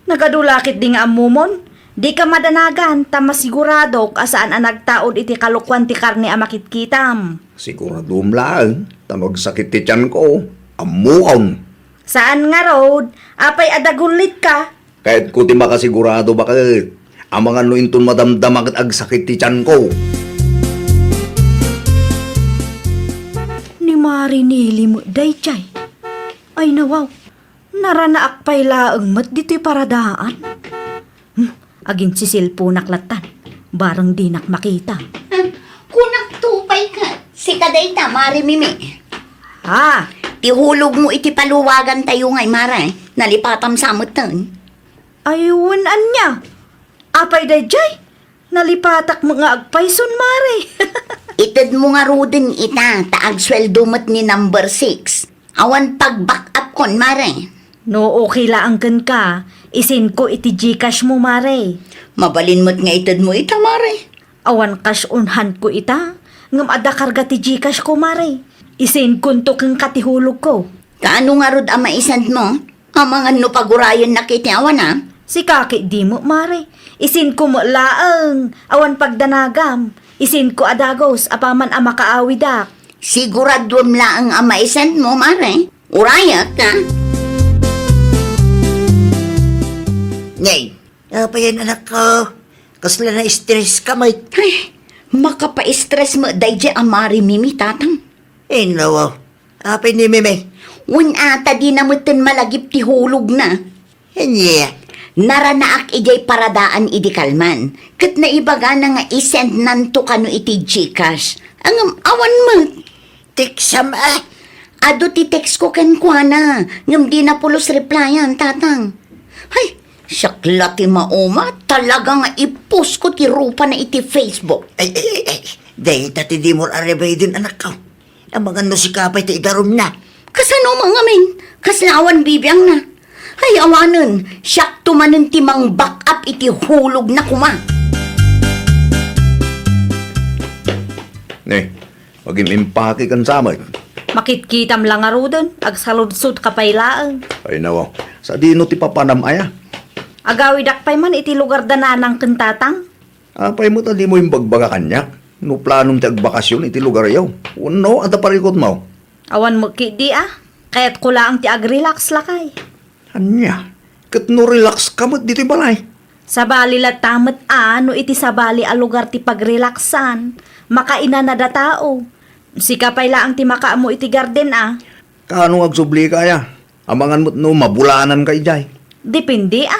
Nagadulakit di nga amumon. Di ka madanagan, tama sigurado kasaan ang nagtaod iti kalukwan ti karne amakitkitam. Siguradum lang, tanog sakit ti tiyan ko. Amuon. Saan nga road? Apay adagulit ka. Kahit ko ti makasigurado bakit. Amangan no inton madamdam ag sakit ti tiyan ko. Ni Marinili mo, daychay. Ay nawaw, naranaak pay laang mat dito'y paradaan. Agin si Silpo naklatan, barang di nak makita. Kunak tupay ka. Si kadayta, Mari Mimi. Ha? Tihulog mo iti paluwagan tayo ngay, Mara. Nalipatam sa mutan. Ayun anya. Apay dayjay, nalipatak mga agpayson, Mare. Itad mo nga rudin ita, taag sweldo mo't ni number 6. Awan pag-back up kon, Mare. No, okay laang kan ka. Isin ko iti Gcash mo, Mare. Mabalin mo't nga itad mo ita, Mare. Awan cash unhan ko ita. Ngam ada karga ti Gcash ko, Mare. Isin kunto kang katihulog ko. Kaano nga rod ama isand mo? Amangan no pagurayan na kiti awan, ha? Si kaki di mo, Mare. Isin ko mo laang. Awan pagdanagam. Isin ko adagos, apaman ama kaawidak. Siguradwam laang ama isand mo, Mare. Urayak, ha? Ngay, apa yan anak ko? Kasla na stress ka, mate. Ay, Makapa-stress mo day di amari mimi tatang. Nawaw. Apay ni Mime. Un ata di namutin malagip ti hulog na. Anya. Naranaak ijay paradaan idi kalman. Kat na ibaga na nga isend nanto kano iti Gcash. Ang awan mo. Tiksam Ado ti text ko ken kwa na. Ngam di na pulos replyan tatang. Hay, sakla ti mauma. Talaga nga ipos ko ti rupa na iti Facebook. Ay. Dahil tati di mo arabay din anak ko. Ang mga nusikapay ti idarom na. Kasano mga men? Kaslawan bibiyang na. Ay awanan, siyak tumanan ti mang back up iti hulog na kuma. Mag-impake kan samay. Makitkitam lang nga rodon, agsaludsud ka pailaan. Ay nawaw, sa dino ti papanam aya. Agawidak pay man iti lugar dananang kentatang. Apay mo tali mo yung bagbaga kanya. No planong ti agbakasyon iti lugar yaw. Uno, at parikot mo. Awan mo di kaya't kulaang ti agrelax lakay. Anya, kat no relax ka mo't dito'y balay. Sabali la tamat no iti sabali a lugar ti pagrelaksan. Makaina na da tao. Sika pay laang ti makaamo iti garden Kaano agsubli kaya? Amangan mo't no mabulanan kay jay. Depende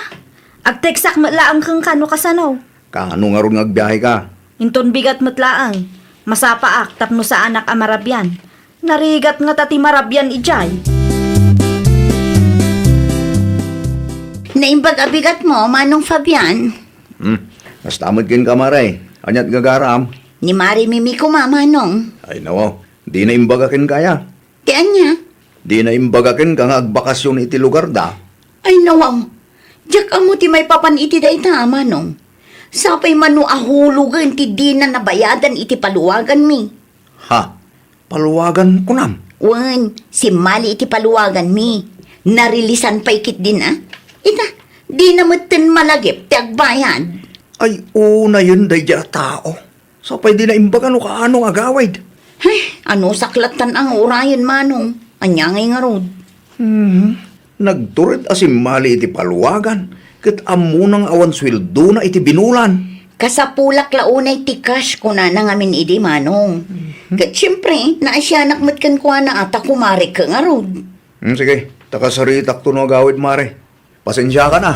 Agteksak matlaang kang kano kasanaw. Kaano nga ron ngagbiyahe ka? Inton bigat matlaang. Masapaak tapno sa anak amarabyan. Narigat nga tati marabyan ijay. Naimbag abigat mo, Manong Fabian. Mas tamad kin kamaray. Anyat gagaram. Ni Mari Mimi ko, Manong. Ay nawaw, di na imbagakin kaya. Tiyan niya. Di na imbagakin ka nga agbakasyon iti lugar da. Ay nawaw. Diyak amo ti may papan iti day ta, Manong. Sapay manu ahulugan ti di na nabayadan iti paluwagan mi. Ha? Paluwagan ko nam. Wan, si Mali iti paluwagan mi. Narilisan pa ikit din Ita, di na matin malagip ti agbayad. Ay, una yun day ja tao. Sapay di na imbagan o kaanong agawid. Ay, ano saklatan ang urayan, Manong? Anyangay nga rod. Nagturit asim mali iti paluwagan. Kat amunang awan sweldo na iti binulan. Kasapulak launay ti cash ko na nangamin idi, Manong. Kat siyempre, naasyanak matkan ko na ata kumari ka nga rod. Sige, takasaritak to no agawid mare. Pasensya ka na.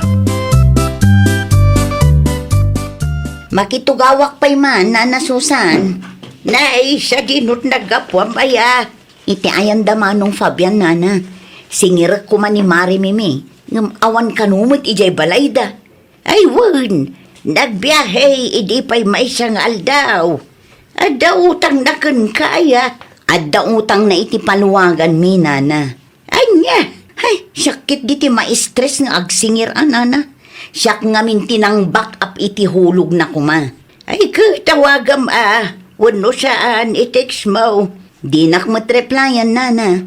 Makitugawak pa'y man, Nana Susan. Nay, siya dinot nagapwam baya. Iti ayan da Manong Fabian, Nana. Singirak ko man ni Mari Mimi. Ngam awan kanumot ijay balayda. Ay, wan. Nagbiyahe, idi pa'y may siyang aldaw. Adda utang na kan kaya. Adda utang na iti paluwagan mi, Nana. Anya, ay, sakit diti ma-stress nga agsingir, Nana. Siyak nga mintinang back up iti hulog na kuma. Ay, tawagam wano saan i-text mo. Di nakmatreplyan, Nana.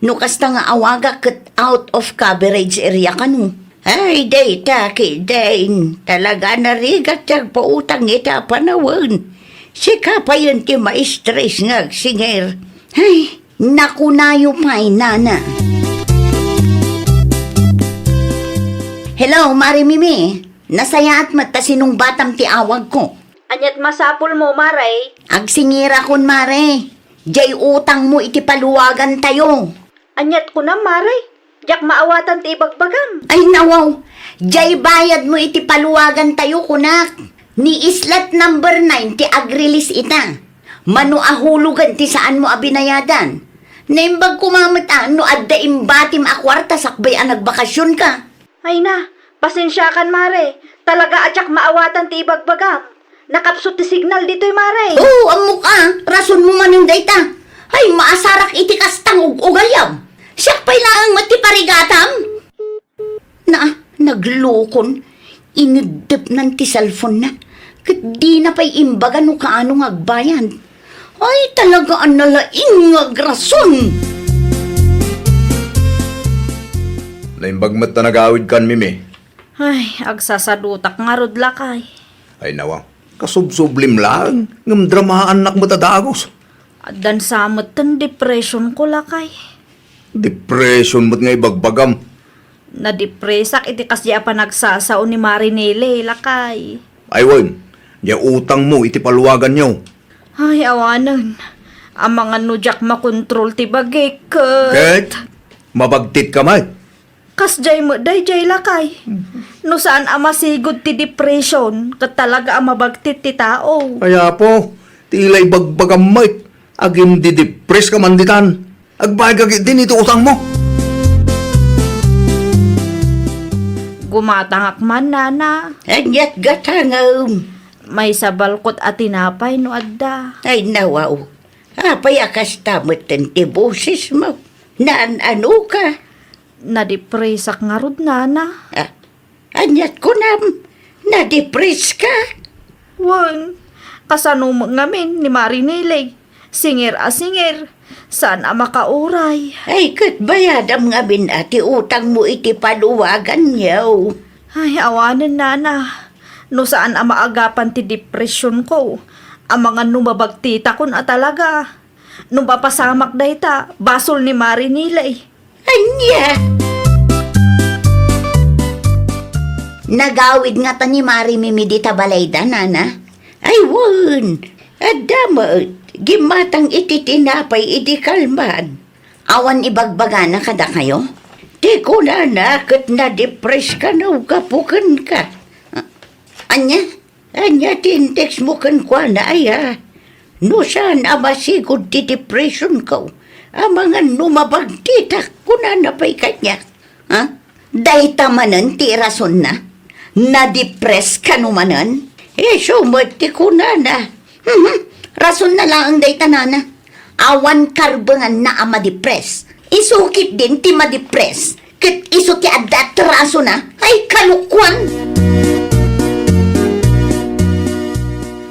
No kasta nga awaga kat out of coverage area ka no. Ay, day taki, dain. Talaga narigat yung pautang ita panawan. Sika pa yun ti ma-stress nga singer. Ay, nakunayo pa'y, Nana. Hello, Mari Mimi. Nasaya at matasinong batam ti awag ko. Anyat masapul mo, Maray. Agsingira kon, Mare. Jay utang mo iti paluwagan tayo. Anyat ko na, Maray. Diyak maawatan ti ibagbagam. Ay nawaw, jay bayad mo iti paluwagan tayo kunak. Ni islat number 9 ti agrilis ita. Mano ahulugan ti saan mo abinayadan. Naimbag kumamit no adda imbatim akwarta sakbay ang nagbakasyon ka. Ay na, pasensya kan, Mare. Talaga atyak maawatan ti ibagbagam. Nakapsot ti signal dito'y, Mare. Oo, amok rason mo man yung data. Ay, maasarak iti kastang ugayam. Siyak pa'y laang matiparigatam. Naglukon. Inidip ng ti cellphone na. Kat di na pa'y imbaga no kaanong agbayan. Ay, talaga ang nalaing agrason. Naimbagmat na nagawid kan, Mimi. Ay, agsasadutak nga rod lakay. Ay nawa, kasubsublim lang. Ngam dramahan nak matadagos. Adan samot tan depression ko lakay. Depression mo't nga ibagbagam. Na-depresak iti kasya pa nagsasao ni Marinele lakay. Ay wan, niya utang mo iti paluwagan nyo. Ay, awanan. Ang mga nujak makontrol ti bagay Ket, mabagtit ka man. Kas jay mo day jay lakay. No saan ang masigod ti depression, kat talaga ang mabagtit ti tao. Kaya po, tilay bagbagam mait. Agim di-depress ka man ditan. Agbayag din ito utang mo. Gumatangak man, nana. Anyat gatangam. May sabalkot at tinapay no adda. Ay nawaw. Apay akas tamot ti boses mo. Naan ano ka? Nadipresak nga rod, nana. Ah, anyat ko nam. Na-depress ka? Wan, kasano mo ngamin ni Marinile. Singer a singer. Saan ang makauray? Ay, kat bayadam nga binati utang mo iti paluwagan yaw. Ay, awanan, nana. No saan ang maagapan ti depression ko? Ang mga numabagtita kun at talaga. Nung papasamak dayta, basol ni Marinile. Anya! Nagawid nga ta ni Mari Mimidita Balayda, nana. Ay, won. Adamot. Gimatang iti tinapay iti kalman. Awan ibagbaga na kada kayo? Di ko na kat na-depress ka na ugapukan ka. Anya tintex mo kan kwa na aya. No saan amasigod ti depression ko. Ang mga numabagtitak ko na napay kanya. Ha? Day tamanan ti rason na. Na-depress ka numanan. Sumati ko na. Rason na lang ang day tanana. Awan karbangan na ang ma-depress. Isukit din ti ma-depress. Kat iso ti adat rason na. Ay kalukwan.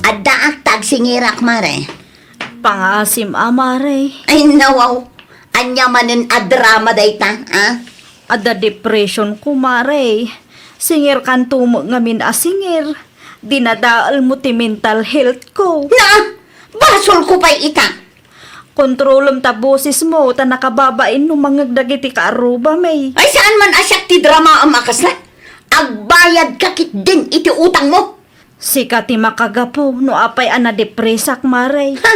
Adda tag singirak mare. Pangasim amare. Ay nawaw. Anya manen adrama dayta, ha? Ada depression ko, mare. Singer kan tumo ngamin a singer. Dinadaal mo ti mental health ko. Na! Basol ko pa'y ita. Kontrolom ta boses mo, ta nakababain no mangagdagiti ka aruba may. Ay saan man asyak ti drama ang makasla? Agbayad kakit din iti utang mo. Sika ti makagapo, no apay ana depresak, mare. Ha?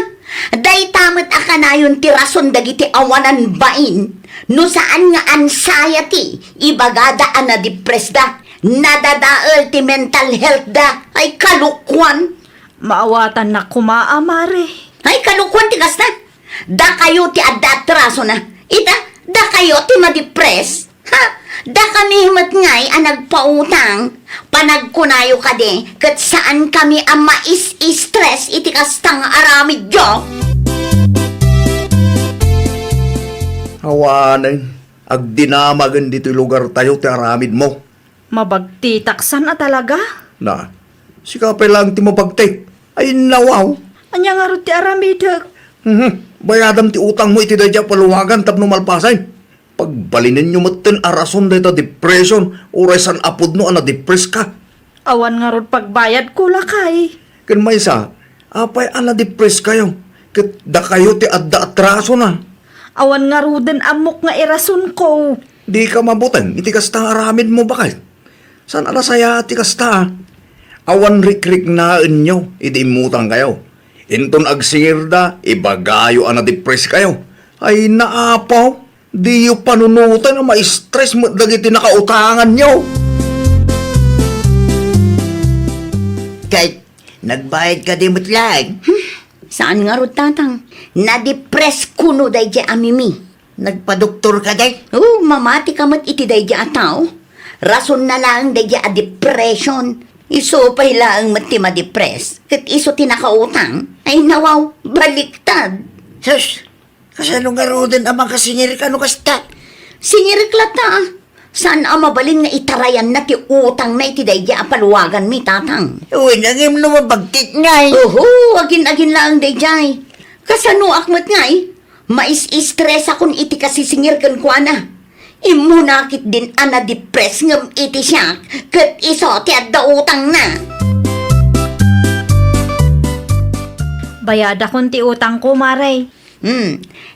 Day tamat akanayon ti rason dagiti awanan bain. No saan nga anxiety, ibagada ana depressed da. Nadadaal ti mental health da. Ay kalukwan. Maawatan na kumaa, mare. Ay kalukwan ti kasta. Da kayo ti adat rason na. Ita, da kayo ti ma-depress. Ha? Da kami himat ngay ang nagpautang. Panagkunayo ka de, kat saan kami ang mais-stress iti kastang aramid yo. Hawanan, agdinamagan dito lugar tayo ti aramid mo. Mabagtitaksan na talaga. Na, sikapay lang ti mabagtik. Ay nawaw. Anya nga ro ti aramidak. Bayadam ti utang mo iti dadya paluwagan tapno malpasay. Pagbalinin nyo matin arason dito depression oray san apod no ana depress ka. Awan nga ro pagbayad ko lakay. Kan may sa, apay ana depress kayo. Kat da kayo ti adda atraso na. Awan nga ro din amok nga irason ko. Di ka mabutan, iti kasta aramid mo bakal. San ala saya ti kasta? Awan rik-rik na inyo, iti imutang kayo. Inton agsingir da, ibagayo ana depress kayo. Ay naapaw, di yu panunutan na ma-stress mo dagiti nakautangan nyo. Kahit nagbayad ka di mutlag. Saan nga ro tatang? Na-depress kuno day di amimi. Nagpadoktor ka day? Oo, mamati ka mat iti day di ataw. Rason na lang day di a depression. Iso pa lang mati ma-depress. Kat iso tinakautang. Ay nawaw, baliktad. Sus, kasano nga ro din amang kasingir ka no kasta? Singirik lata. Saan ang mabalin nga itarayan na ti utang na iti day di a paluwagan mi tatang? Uy, nangim no mabagtit ngay. Oo, agin-agin lang day di. Kasano akmat ngay? Mais-stress akong iti kasisingir kan ko na. Imunakit din ana depress ngam iti siya. Kat iso ti adda utang na. Bayada kon ti utang ko, mare.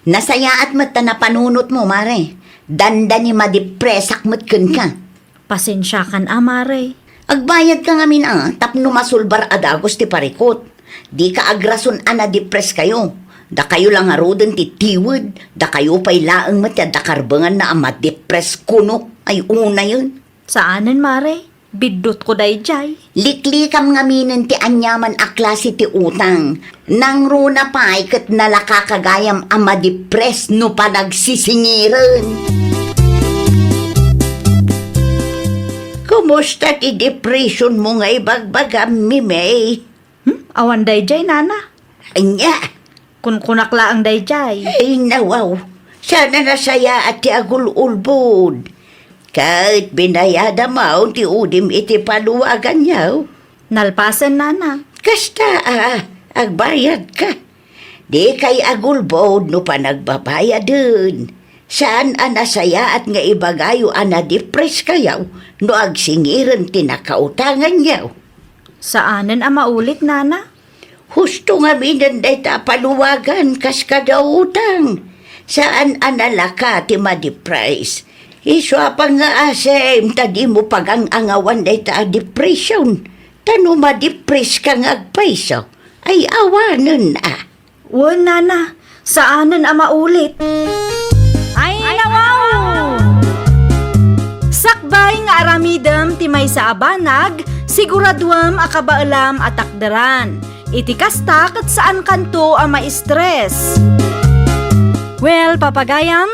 Nasaya at mat na panunot mo, mare. Danda ni ma-depress akmat kan ka. Pasensya kan, mare. Agbayad ka ngamin tapno masulbar adagos ti parikot. Di ka agrason ana depress kayo. Da kayo lang arodan ti tiwid. Da kayo pa'y laang matya da karbangan na ama depress kuno. Ay una yun. Saanan, Mare? Bidot ko dayjay. Liklikam nga minin ti anyaman a klase ti utang. Nang runa pa ay kat nalakakagayam ama depress no pa nagsisingiran. Kumusta ti depression mo nga ibagbagam, Mimay? Awan dayjay, Nana. Anya, Kunkunakla ang dayjay. ay nawaw. Sana nasaya at ti agul-ulbod. Kahit binayada mo, ti udim iti paluwagan niyaw. Nalpasan, Nana. Kasta, agbayad ka. Di kay agulbod no pa nagbabayad dun. Saan anasaya at nga ibagayo ana-depress kayaw no agsingiran tinakautangan niyaw. Saanan ang maulit, Nana? Husto nga minanday ta paluwagan kas kadautang. Saan analaka ti ma-depress? Iswa pa nga asem, tadi mo pagang-angawan day ta depression. Tano ma-depress ka nga agpaiso. Ay awanan Wan, Nana. Saanan ang maulit? Ay, nawaw! Sakbay nga aramidem ti may sa abanag, siguraduam akabaalam at takdaran. Iti kasta kat saan kanto ang ma-stress. Well, papagayam,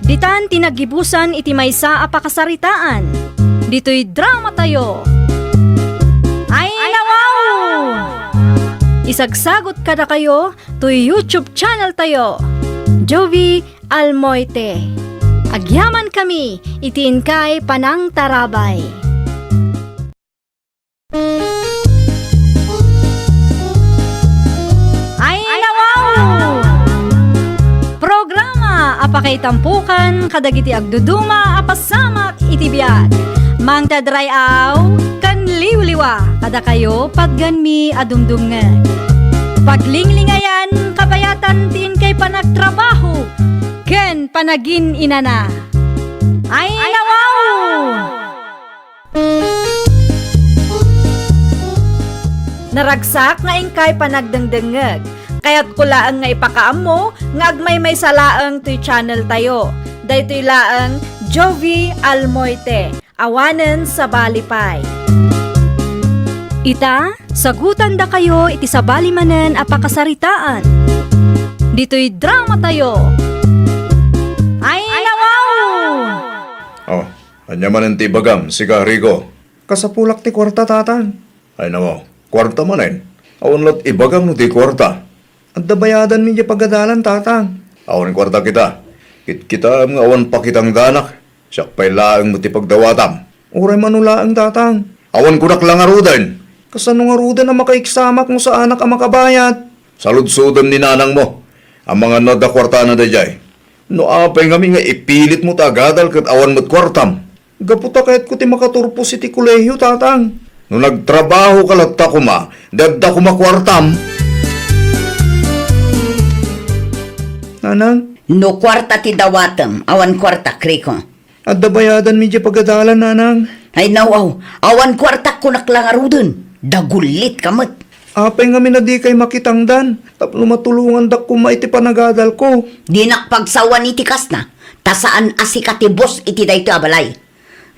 ditan tinagibusan iti maysa a pakasaritaan. Dito'y drama tayo. Ay, nawaw! Isagsagot kada kayo to'y YouTube channel tayo. Jovi Almoite. Agyaman kami, itiin kay Panang Tarabay. Ay, nawaw! Programa apakay tampukan kadagiti agduduma apasamak iti biag. Mang tadrayaw kan liwliwa kada kayo pagganmi adumdumngeg. Paglinglingayan kabayatan tin kay panagtrabaho ken panagin inana. Ay, nawaw! Naragsak nga ingkay panagdengdengeg. Kaya't kulaang nga ipakaam mo, nga agmay may salaang to'y channel tayo. Daytoy laang Jovi Almoite, awanen sa Balipay. Ita, sagutan da kayo iti sabali manen a pakasaritaan. Dito'y drama tayo. Ay, nawaw! Oh, anya man ang tibagam, siga Rico. Kasapulak ti kwarta, tatang. Ay namo, kwarta manen. Awan lat ibagam no ti kwarta. At dabayadan mi di pagadalan, tatang. Awan kwarta kita. Kita nga awan pa kitang danak. Siyak pa'y laang mo ti pagdawatam. Uray manula ang tatang. Awan kunak lang arudan. Kasano nga ruda na makaiksamak mo sa anak ang makabayat. Saludsudan ni nanang mo. Ang mga nada kwarta na dayay. No apay ngami nga ipilit mo tagadal kat awan mo't kwartam. Gaputa kahit ko ti makaturpos iti kulehiyo, tatang. No nagtrabaho ka latta kuma, dadda kuma kwartam. Nanang, No kwarta ti dawatam, awan kwarta kriko. at dabayadan mi di pagadalan, nanang. Ay nawaw, awan kwarta kunak lang arudun. Dagulit kamat. Apay nga mi na di kay makitangdan. Tapno matulungan dak kuma iti panagadal ko. Di nakpagsawan iti kasna, tasaan asikati boss iti dayto abalay.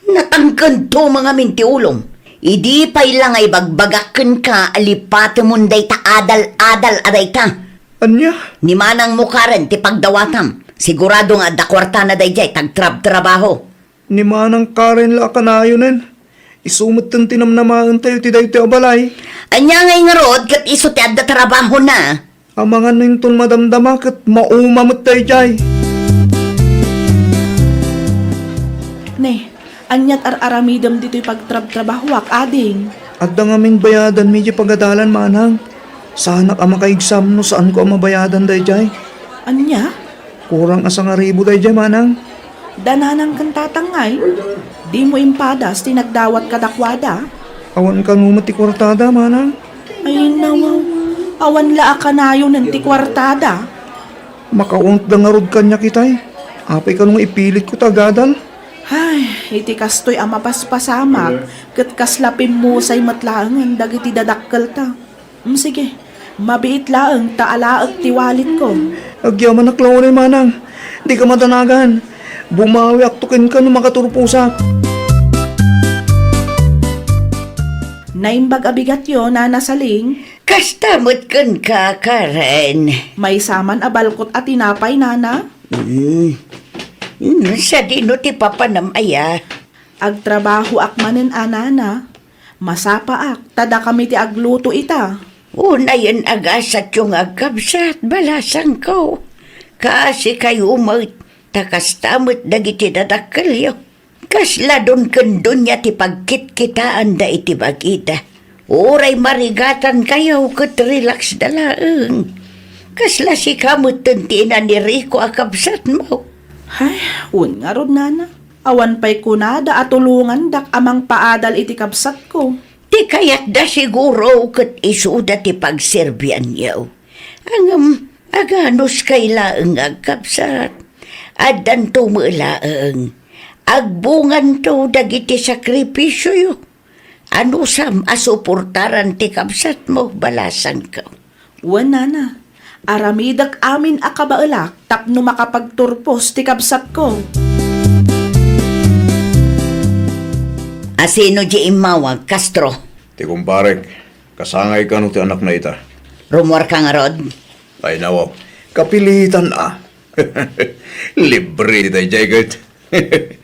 Natangkan to mga minti ulong. Idi pay lang ay bagbagaken ka alipate munday ta adal-adal aday ta. Anya? Ni manang mukaren ti pagdawatam. Sigurado nga da kwarta na dayjay tagtrab-trabaho. Ni manang Karen la kanayonen. Isumot ng tinamnamaan tayo ti dayto abalay. Anya ngay nga rod kat iso ti adda trabaho na. Amangan ninton madamdama kat maumamot tayo jay. Ne, anyat ar-aramidam dito'y pagtrab-trabahwak, ading. At da ngamin bayadan medyo pagadalan, manang. Sana ka makaexam no saan ko ang mabayadan day jay. Anya? Kurang asa nga ribo day jay, manang. Dananang kang tatangay. Di mo impadas, tinagdawat kadakwada. Awan ka numati kwartada, manang. Ay nawaw, awan laa kanayo ng ti kwartada. Makaunt da nga rod kanya kitay. Apay ka nung ipilit ko tagadal. Ay, iti kastoy ama paspasamak. Kat kaslapim mo say matlangan, dagiti dadakkel ta. Sige, Mabiit laang taalaag tiwalit ko. Agyaman na klaw ni manang. Di ka matanagan. Bumawi aktukin ka ng makaturpusak. Naimbag abigat yo na nasaling, Kastamot kun ka, Karen. may saman abalkot at tinapay nana. Sa dino ti papanamaya. Agtrabaho ak manen anana. Masapa ak, tada kami ti agluto ita. Una yan agasat yung agkabsat, balasang ko. Kasi kayo umot, takastamot dagiti dadakalyo. Kasla don kandun niya ti pagkit-kitaan da iti bagita. Oray marigatan kayo kat relax dalaang. Kasla si kamot tuntina ni Rico akabsat mo. Ay, nga rod nana. Awan pa'y kunada at tulungan dak amang paadal iti kabsat ko. Ti kayat da siguro kat isuda ti pagserbian yaw. Ang aganos kailaang agkabsat. Adan tumulaang. Agbungan to dagiti sakripisyo yo. Ano sam asuportaran ti kabsat mo balasan ka. Wan nana. Aramidak amin akabaelak tapno makapagturpos ti kabsat ko. Asino di imawag, Castro? Ti kumparek, kasangay ka no ti anak na ita. Rumor ka nga rod? Ay nawaw, kapilitan Libre di tayo, Jagat.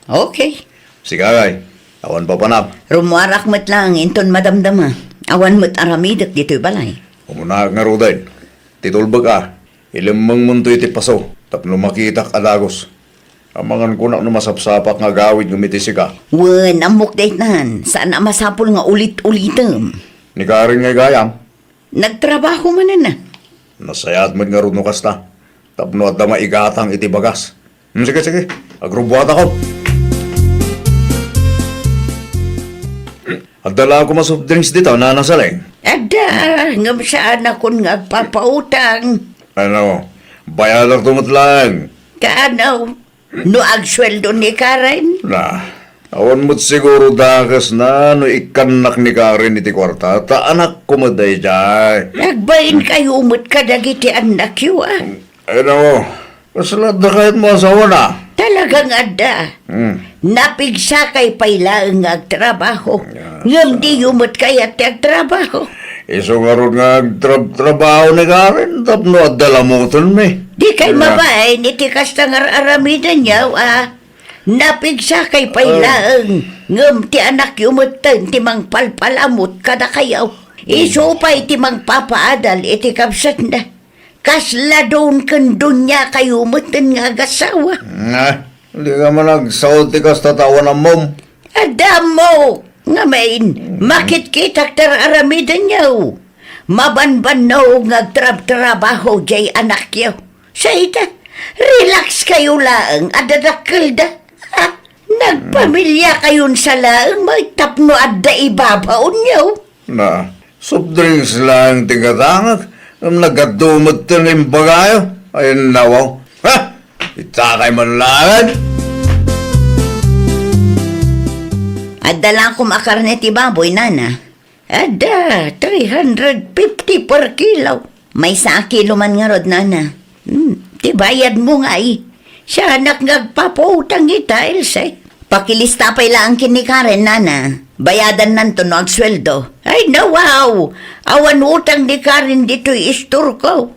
Okay. Sigagay, awan pa panap. Rumuarak mo't lang, inton madamdama. Awan mo't aramidak dito'y balay. Umunak nga rodain. Titulbag ilimang munto iti paso, tapno makitak adagos. Amangan ko na masapsapak nga gawid ngumitisi ka. Wen, amok daytanan. Saan na masapul nga ulit-ulitam? Ni Karen nga gayam, Nagtrabaho man na. nasayat man nga runo kasta. Tapno at da maigatang iti bagas. Sige, agrubuhat ako. At dala ako masoft drinks dito, nanasaling. Ada, ngam saan akong nagpapautang. Ano, bayalag tumutlang. Kaanaw, no agsweldo ni Karen? Na, awan mo't siguro dakas na no ikanak ni Karen iti kwarta, ta anak ko maday jay. Nagbayin kayo umot kadagiti anak yu Ano, kasalat na kahit mo asawa na. Talagang ada. Napigsa kay pailaang agtrabaho. Ngam di umot kaya ti agtrabaho. Iso nga ron nga trabaho ni Karen, tapno at dalamutan me. Di kay mabay, niti kasta nga aramidan niyaw, napigsa kay pailaang, ngam ti anak yumutan, ti mang palpalamot kada kayaw. Iso pa'y ti mang papaadal, iti kapsat na. Kasla doon kandun niya kayo umutan nga agasawa. Hindi ka man nagsaot ti kas tatawan ng mom. Adamo, nga main, makit-kitak tar aramidan niyaw. Mabanbanaw nga trabaho jay anak yaw. Sa ita, relax kayo laang, adadakil da. Nagpamilya kayon sa laang, may tapno adda ibabaon niyaw. Na, soft drinks lang tigatangag. Nagadumot ta ng bagayo. Ayun nawaw. Ha? Itakay man lang. Adda lang kumakarne ti baboy, nana. Adda, 350 per kilo. May sa kilo man nga rod, nana. Ti bayad mo nga Siya anak ngagpapautang ita, Ilse. Pakilista pa ilang kini Karen, nana. Bayadan nanto no agsweldo. Ay, nawaw! Awan utang ni Karen dito'y istor ko.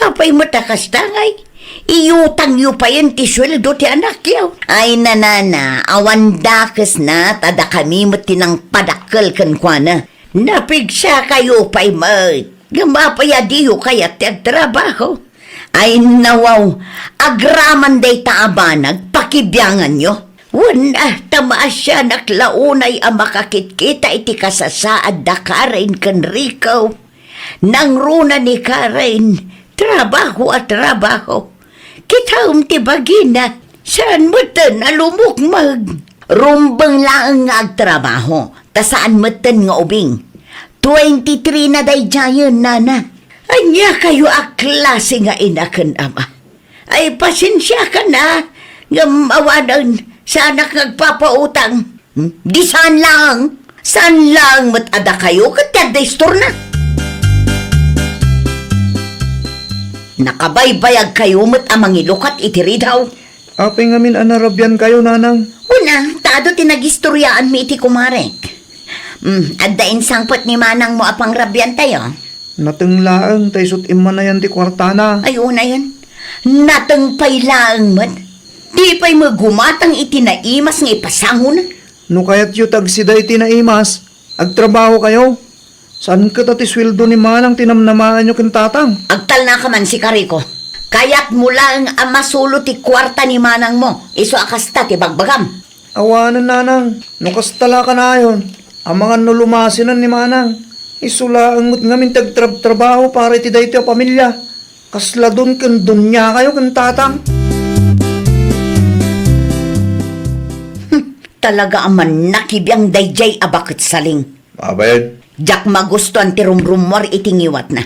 Apay matakas tangay. Iutang yu pa yun ti sweldo ti anak yaw. Ay, nanana, awan dakas na, tada kami mo tinang padakal kan kwa na. Napigsa kayo pa'y mat. Gamapaya diyo kaya ti agtrabaho. Ay, nawaw, agraman day taabanag, pakibyangan nyo. Wala, tamaas siya naklaunay ang makakitkita iti kasasaad da Karen kan Rico. Nang runa ni Karen, trabaho at trabaho. Kita ti bagina, saan mo tan alumukmag? Rumbang lang nga agtrabaho, ta saan mo tan nga ubing? 23 na day jayon, nana. Anya kayo aklase nga inakan ama. Ay, pasensya ka na, nga mawanan. Sa anak nagpapautang. Di saan lang? Saan lang matada kayo? Katiyag da istor na. Nakabaybayag kayo mo't amang ilukat itiri daw. Apay ngamin anarabyan kayo, nanang. Una, tado tinagistoryaan mi iti kumarek. Addain sangpot ni manang mo apang rabyan tayo. Natenglaang taysot iman na yan ti kwartana. Ay, una yan. Natang pailaang mat. Di pa'y magumatang itinaimas ng ipasangon. No kaya't yu tagsida iti naimas, agtrabaho kayo. Saan ka tati sweldo ni manang tinamnamaan nyo kintatang? Agtal na ka man si Kariko. Kaya't mula ang amasulo ti kwarta ni manang mo. Iso akasta ti bagbagam. Awanan, nanang. No kastala ka na yun. Ang mga nulumasinan ni manang. Isula ang ngamin tagtrabaho para iti dahi ti o pamilya. Kasla dun kandun niya kayo kintatang. Talaga aman nakibiyang dayjay abakit saling. Abayad. Jak magustuhan ti rumrumor itingiwat na.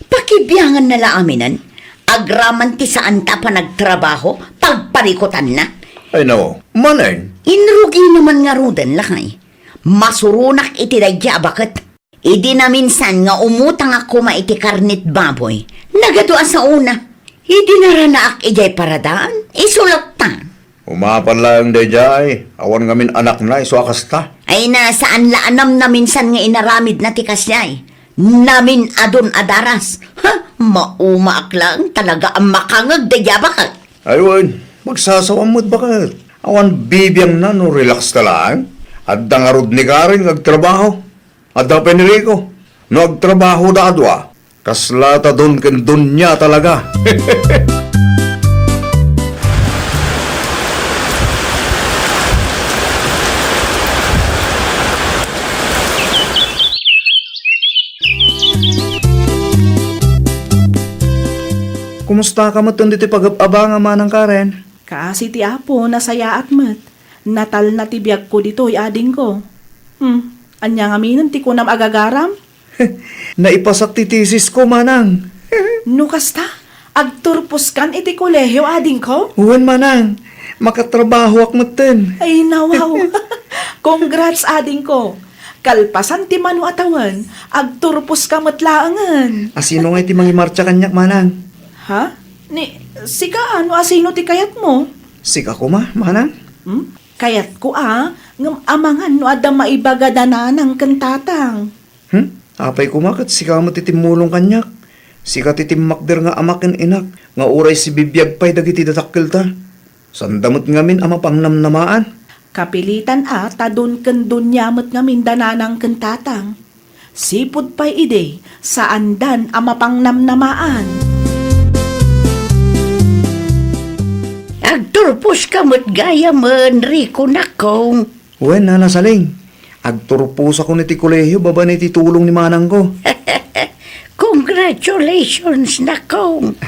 Pakibiyangan na laaminan. Agraman ti saan ta pa nagtrabaho, pagparikutan na. Ay nao, manay. Inrugi naman nga ruden lakay. Masurunak iti dayjay abakit. Idi na minsan nga umutang ako maiti karnit baboy. Nagadua sa una. Idi na ranaak ijay paradaan. Isulot ta. Umapan lang dayjay. Awan ngamin anak na, iso akasta. Ay nasaan laanam na minsan nga inaramid na tikas niyay. Namin adon adaras. Ha? Maumaak lang talaga ang makangag de yabakal. Aywan, magsasawam mo't bakit? Awan bibiyang na no relax ka lang. At dangarod ni Karen nagtrabaho. At da Penrico, no agtrabaho da adwa. Kaslata dun kan dun niya talaga. Kumusta ka mo diti pag-aba nga manang Karen? Kaasi ti apo, nasaya at mat. Natal na ti biyag ko dito'y ading ko. Anya nga minan ti kunam agagaram? Naipasak ti thesis ko, manang. No kasta, agturpos kan iti kolehiyo ading ko? Huwan, manang. Makatrabaho ak maten. Ay nawaw. Congrats ading ko. Kalpasan ti manu atawan, agturpos ka matlaangan. Asino nga iti mangimarcha kanyak, manang? Ha? Sika ano asino ti kayat mo? Sika ko ma, manang? Kayat ko ngam amangan no ada maibagadanan ng kantatang. Apay kumakat, sika mo titimulong kanyak. Sika titimmakder nga amakin inak, nga uray si bibiyag pa'y dagiti datakkel ta. Sandamot ngamin ama pangnamnamaan. Kapilitan tadun kandun nyamot ngamin dananang kantatang. Sipod pa'y ide, saan dan ama pangnamnamaan. Agturpos ka mo't gaya man, Rico nakong. Wen, nana saling. Agturpos ako niti kolehiyo, baba niti tulong ni manang ko. Congratulations nakong.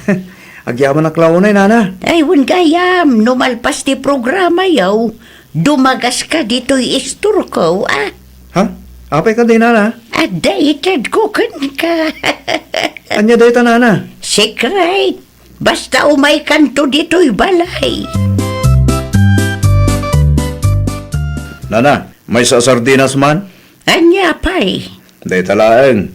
Agyaman na klaunay, nana. Ay, wan gayam, numalpas ti programa yaw. Dumagas ka dito'y istur ko, Ha? Apay ka din, nana? Updated ko kan ka. Anya day ta, nana? Secret. Basta umay kanto dito'y balay. Nana, may sa sardinas man? Anya pa'y. Day talaeng.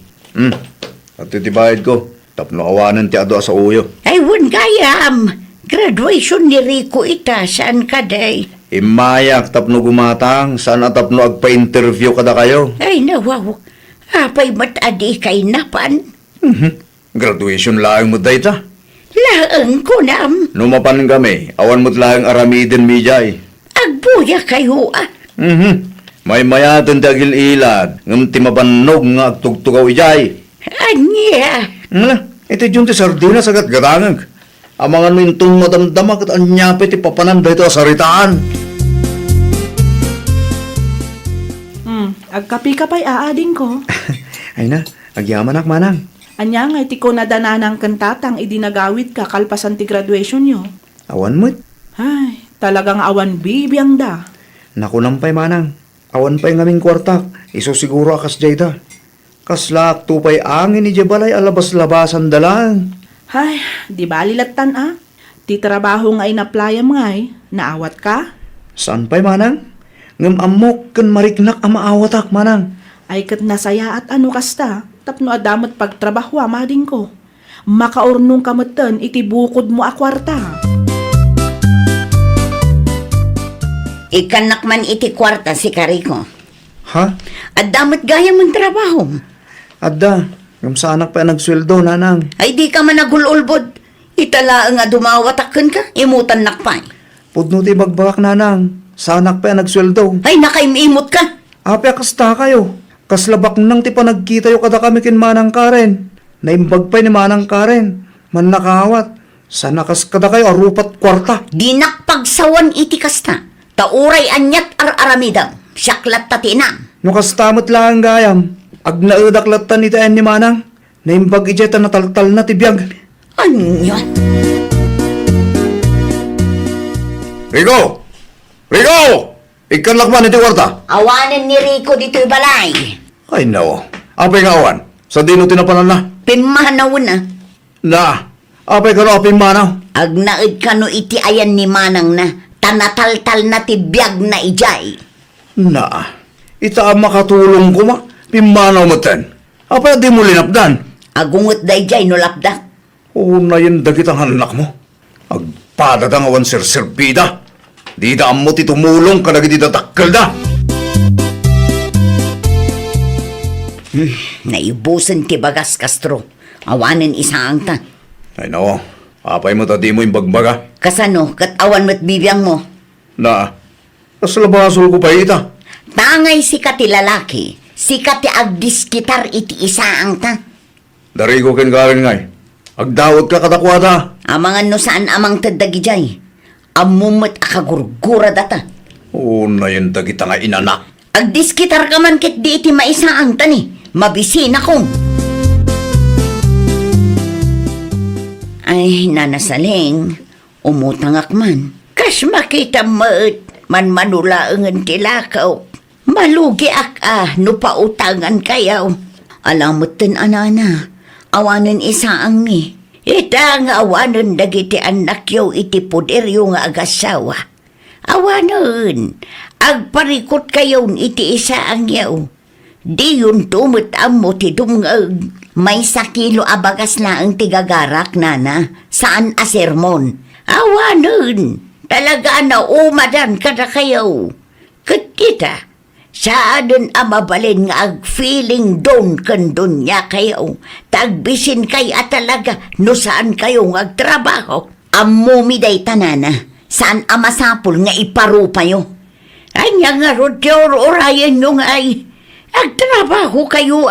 At titibahid ko. Tapno awanan ti adwa sa uyo. Ay, wan gayam. Graduation ni Rico ita, saan ka day? Imayak tapno gumatang. Sana tapno agpa-interview kada kayo. Ay, nawaw. Apay matadi kay napan. Graduation lang mo day ta. Laang ko nam. Numapan kami. Awan mo't lang aramidin mijay. Agbuya kayo May mayatin dagil ilad. Ngam ti mabanog nga agtugtugaw ijay. Anya. Ito yung ti sardinas agat Gadangag. Amangan mo yung madamdamak at anyapit ipapanan dito sa saritaan. Agkapi ka pa'y aading ko. Ay na, agyaman ak manang. Anya nga iti ko na dananang kantatang idinagawid ka kalpasan ti graduation nyo. Awan mo't. Ay, talagang awan bibiyang da. Nakunampay manang. Awan pa'y ngaming kwartak. Iso siguro akas jayda. Kaslak tupay angin ni Jabalay alabas-labasan dalang. Ay, di ba lilatan Ti trabaho nga inaplayam ngay, naawat ka? Saan pa'y manang? Ngam amok kan mariknak amaawatak manang. Ay kat nasaya at ano kasta, tapno adamot pagtrabaho amading ko. makaurnong kameten iti bukod mo a kwarta. Ikanak man iti kwarta si Kariko. Ha? At damat gaya mong trabaho. Adda, yung sa anak pa nagsweldo, nanang. Ay di ka man nagululbod. Itala nga dumawatakan ka, imutan nakpay. Pudno ti bagbakak, nanang. Sa anak pa nagsweldo. Ay nakaimimot ka. Ape, kasta kayo. Kaslabak nang ti pa nagkita yo kada kami kin Manang Karen. Naimbag pa ni Manang Karen. Man nakawat. Sana kas kada kayo arupat kwarta. Di nakpagsawan iti kasta. Tauray anyat aramidam. Syaklat tatinam. No kastamot lang gayam. Ag naudaklatan ni taen ni Manang. Naimbag ijeta nataltal na ti biyag. Anyo? Rico! Rico! Ikan lakman iti kwarta. Awanan ni Rico dito'y balay. Ay, no. Apay nga awan. Sa dino tinapanan na. Pimanaw na. Na. Apay ka no apay manaw. Ag naid ka no iti ayan ni Manang na. Tanataltal na ti biyag na ijay. Na. Ita ang makatulong ko ma. Pimanaw mo ten. Apay di mo linapdan. Agungot da ijay no lapda. Oo na yan dagit ang anak mo. Agpadadang awan sir-serbida. Di da mo ti tumulong ka nagiti datakkel da. Naibusan ti bagas Castro. Awanan isaang ta. Ay no. Apay mo ta di mo yung bagbaga. Kasano, kat awan mo't bibiyang mo. Na. Kaslabasol ko pa ita. Tangay si kati lalaki. Si kati agdiskitar iti isaang ta. Dari ko kin galing ngay. Agdawat ka katakwada. Amangan no saan amang tadagi jay. Amumot akagurgura data. Oo na yan dagit nga inanak. Agdiskitar ka man kit di iti maisaang ta ni. Mabisin akong. Ay, nanasaling. Umutangak man. Kas makita mo't man manulaangan tilakaw. Malugi no pautangan kayaw. Alamot tin anana. Awanan isaang ni. Ita nga awanan dagiti anak yaw iti puder yung agasawa. Awanan. Agparikot kayaw iti isaang yaw. Di yun tumot amo ti dumngag. May sakilo abagas na ang tigagarak, nana. Saan a sermon? Awanan. Talaga na umadan kada kayaw. Kat kita. Saan amabalin nga ag-feeling doon kandun niya kayo. Tagbisin kay talaga no saan kayo agtrabaho. Amumiday tanana. Saan amasapol nga iparupa yo. Anya nga rodyor orayan nyo nga ay. Agtrabaho kayo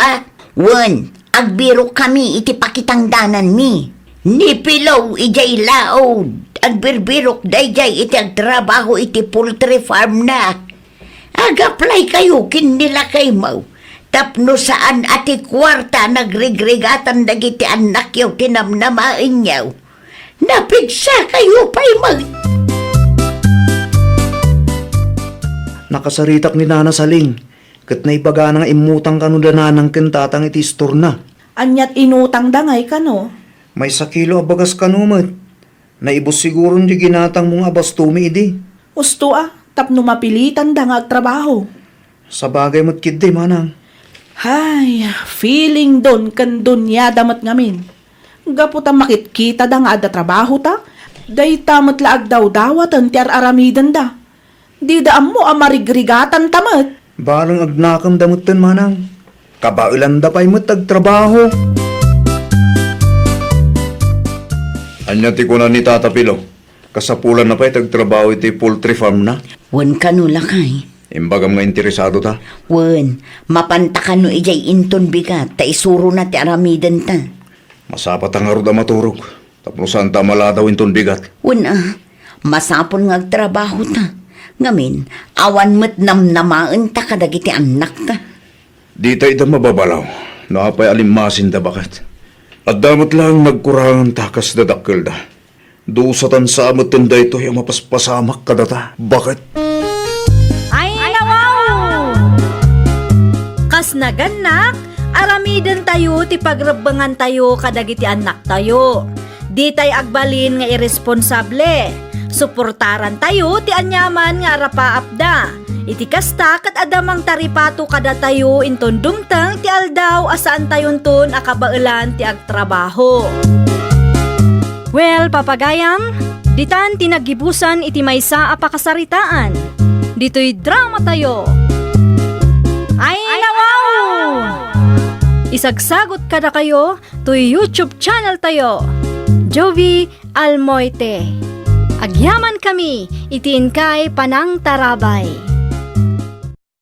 Wan, agbiro kami iti pakitangdanan mi. Nipilaw ijay laod. Agbirbirok dayjay iti agtrabaho iti poultry farm na. Ag-apply kayo kin nila kay mau. Tapno saan ati kwarta nagrigregatan dagiti anak yaw tinamnamain yaw. Napigsa kayo pa'y mag... Nakasaritak ni Nana Saling. Kat naibaga nga imutang kanudanan ng kentatang iti store na. Anyat inutang dangay ka no. May sakilo abagas kanumat. Naibos siguro di ginatang mong abastumi idi. Usto tapno mapilitan da nga agtrabaho. Sa bagay mo't kidde, Manang. Hay, feeling don kan dunya damat ngamin. Gaputa makitkita da nga ada trabaho ta. Day tamat laag daw dawatan ti aramidan da. Di daan mo amarigrigatan tamat. Balang agnakam damutan, Manang. Kabailan da pa'y mo't agtrabaho. Anya ti ko na ni Tata Pilo. Kasapulan na pa'y tagtrabaho iti poultry farm na. Wan kanula kay. Imbagam nga interesado ta. Wan, mapantakan no ijay inton bigat. Ta isuro na ti aramidan ta. Masapat ang arod maturog. Tapno saan ta maladaw inton bigat. Wan masapon nga agtrabaho ta. Ngamin, awan mo't namnamaan ta kadagiti anak ta. Di tayo da mababalaw. Nakapay alimasin da bakit. At damot lang nagkurangan takas da dakkel da. Dusatan sa amot tinda ito yung mapaspasamak kadata. Bakit? Ay, nawaw! Kas naganak, aramidan tayo ti pagrabangan tayo kadagiti anak tayo. Di tay agbalin nga irresponsable. Suportaran tayo ti anyaman nga arapaapda. Iti kasta kat adamang taripato kada tayo inton dumtang ti aldaw asaan tayon ton akabailan ti agtrabaho. Well, papagayam, ditan tinagibusan iti maysa a pakasaritaan. Dito'y drama tayo. Ay nawaw! Isagsagot kada kayo to YouTube channel tayo. Jovi Almoite. Agyaman kami, itiin kay Panang Tarabay.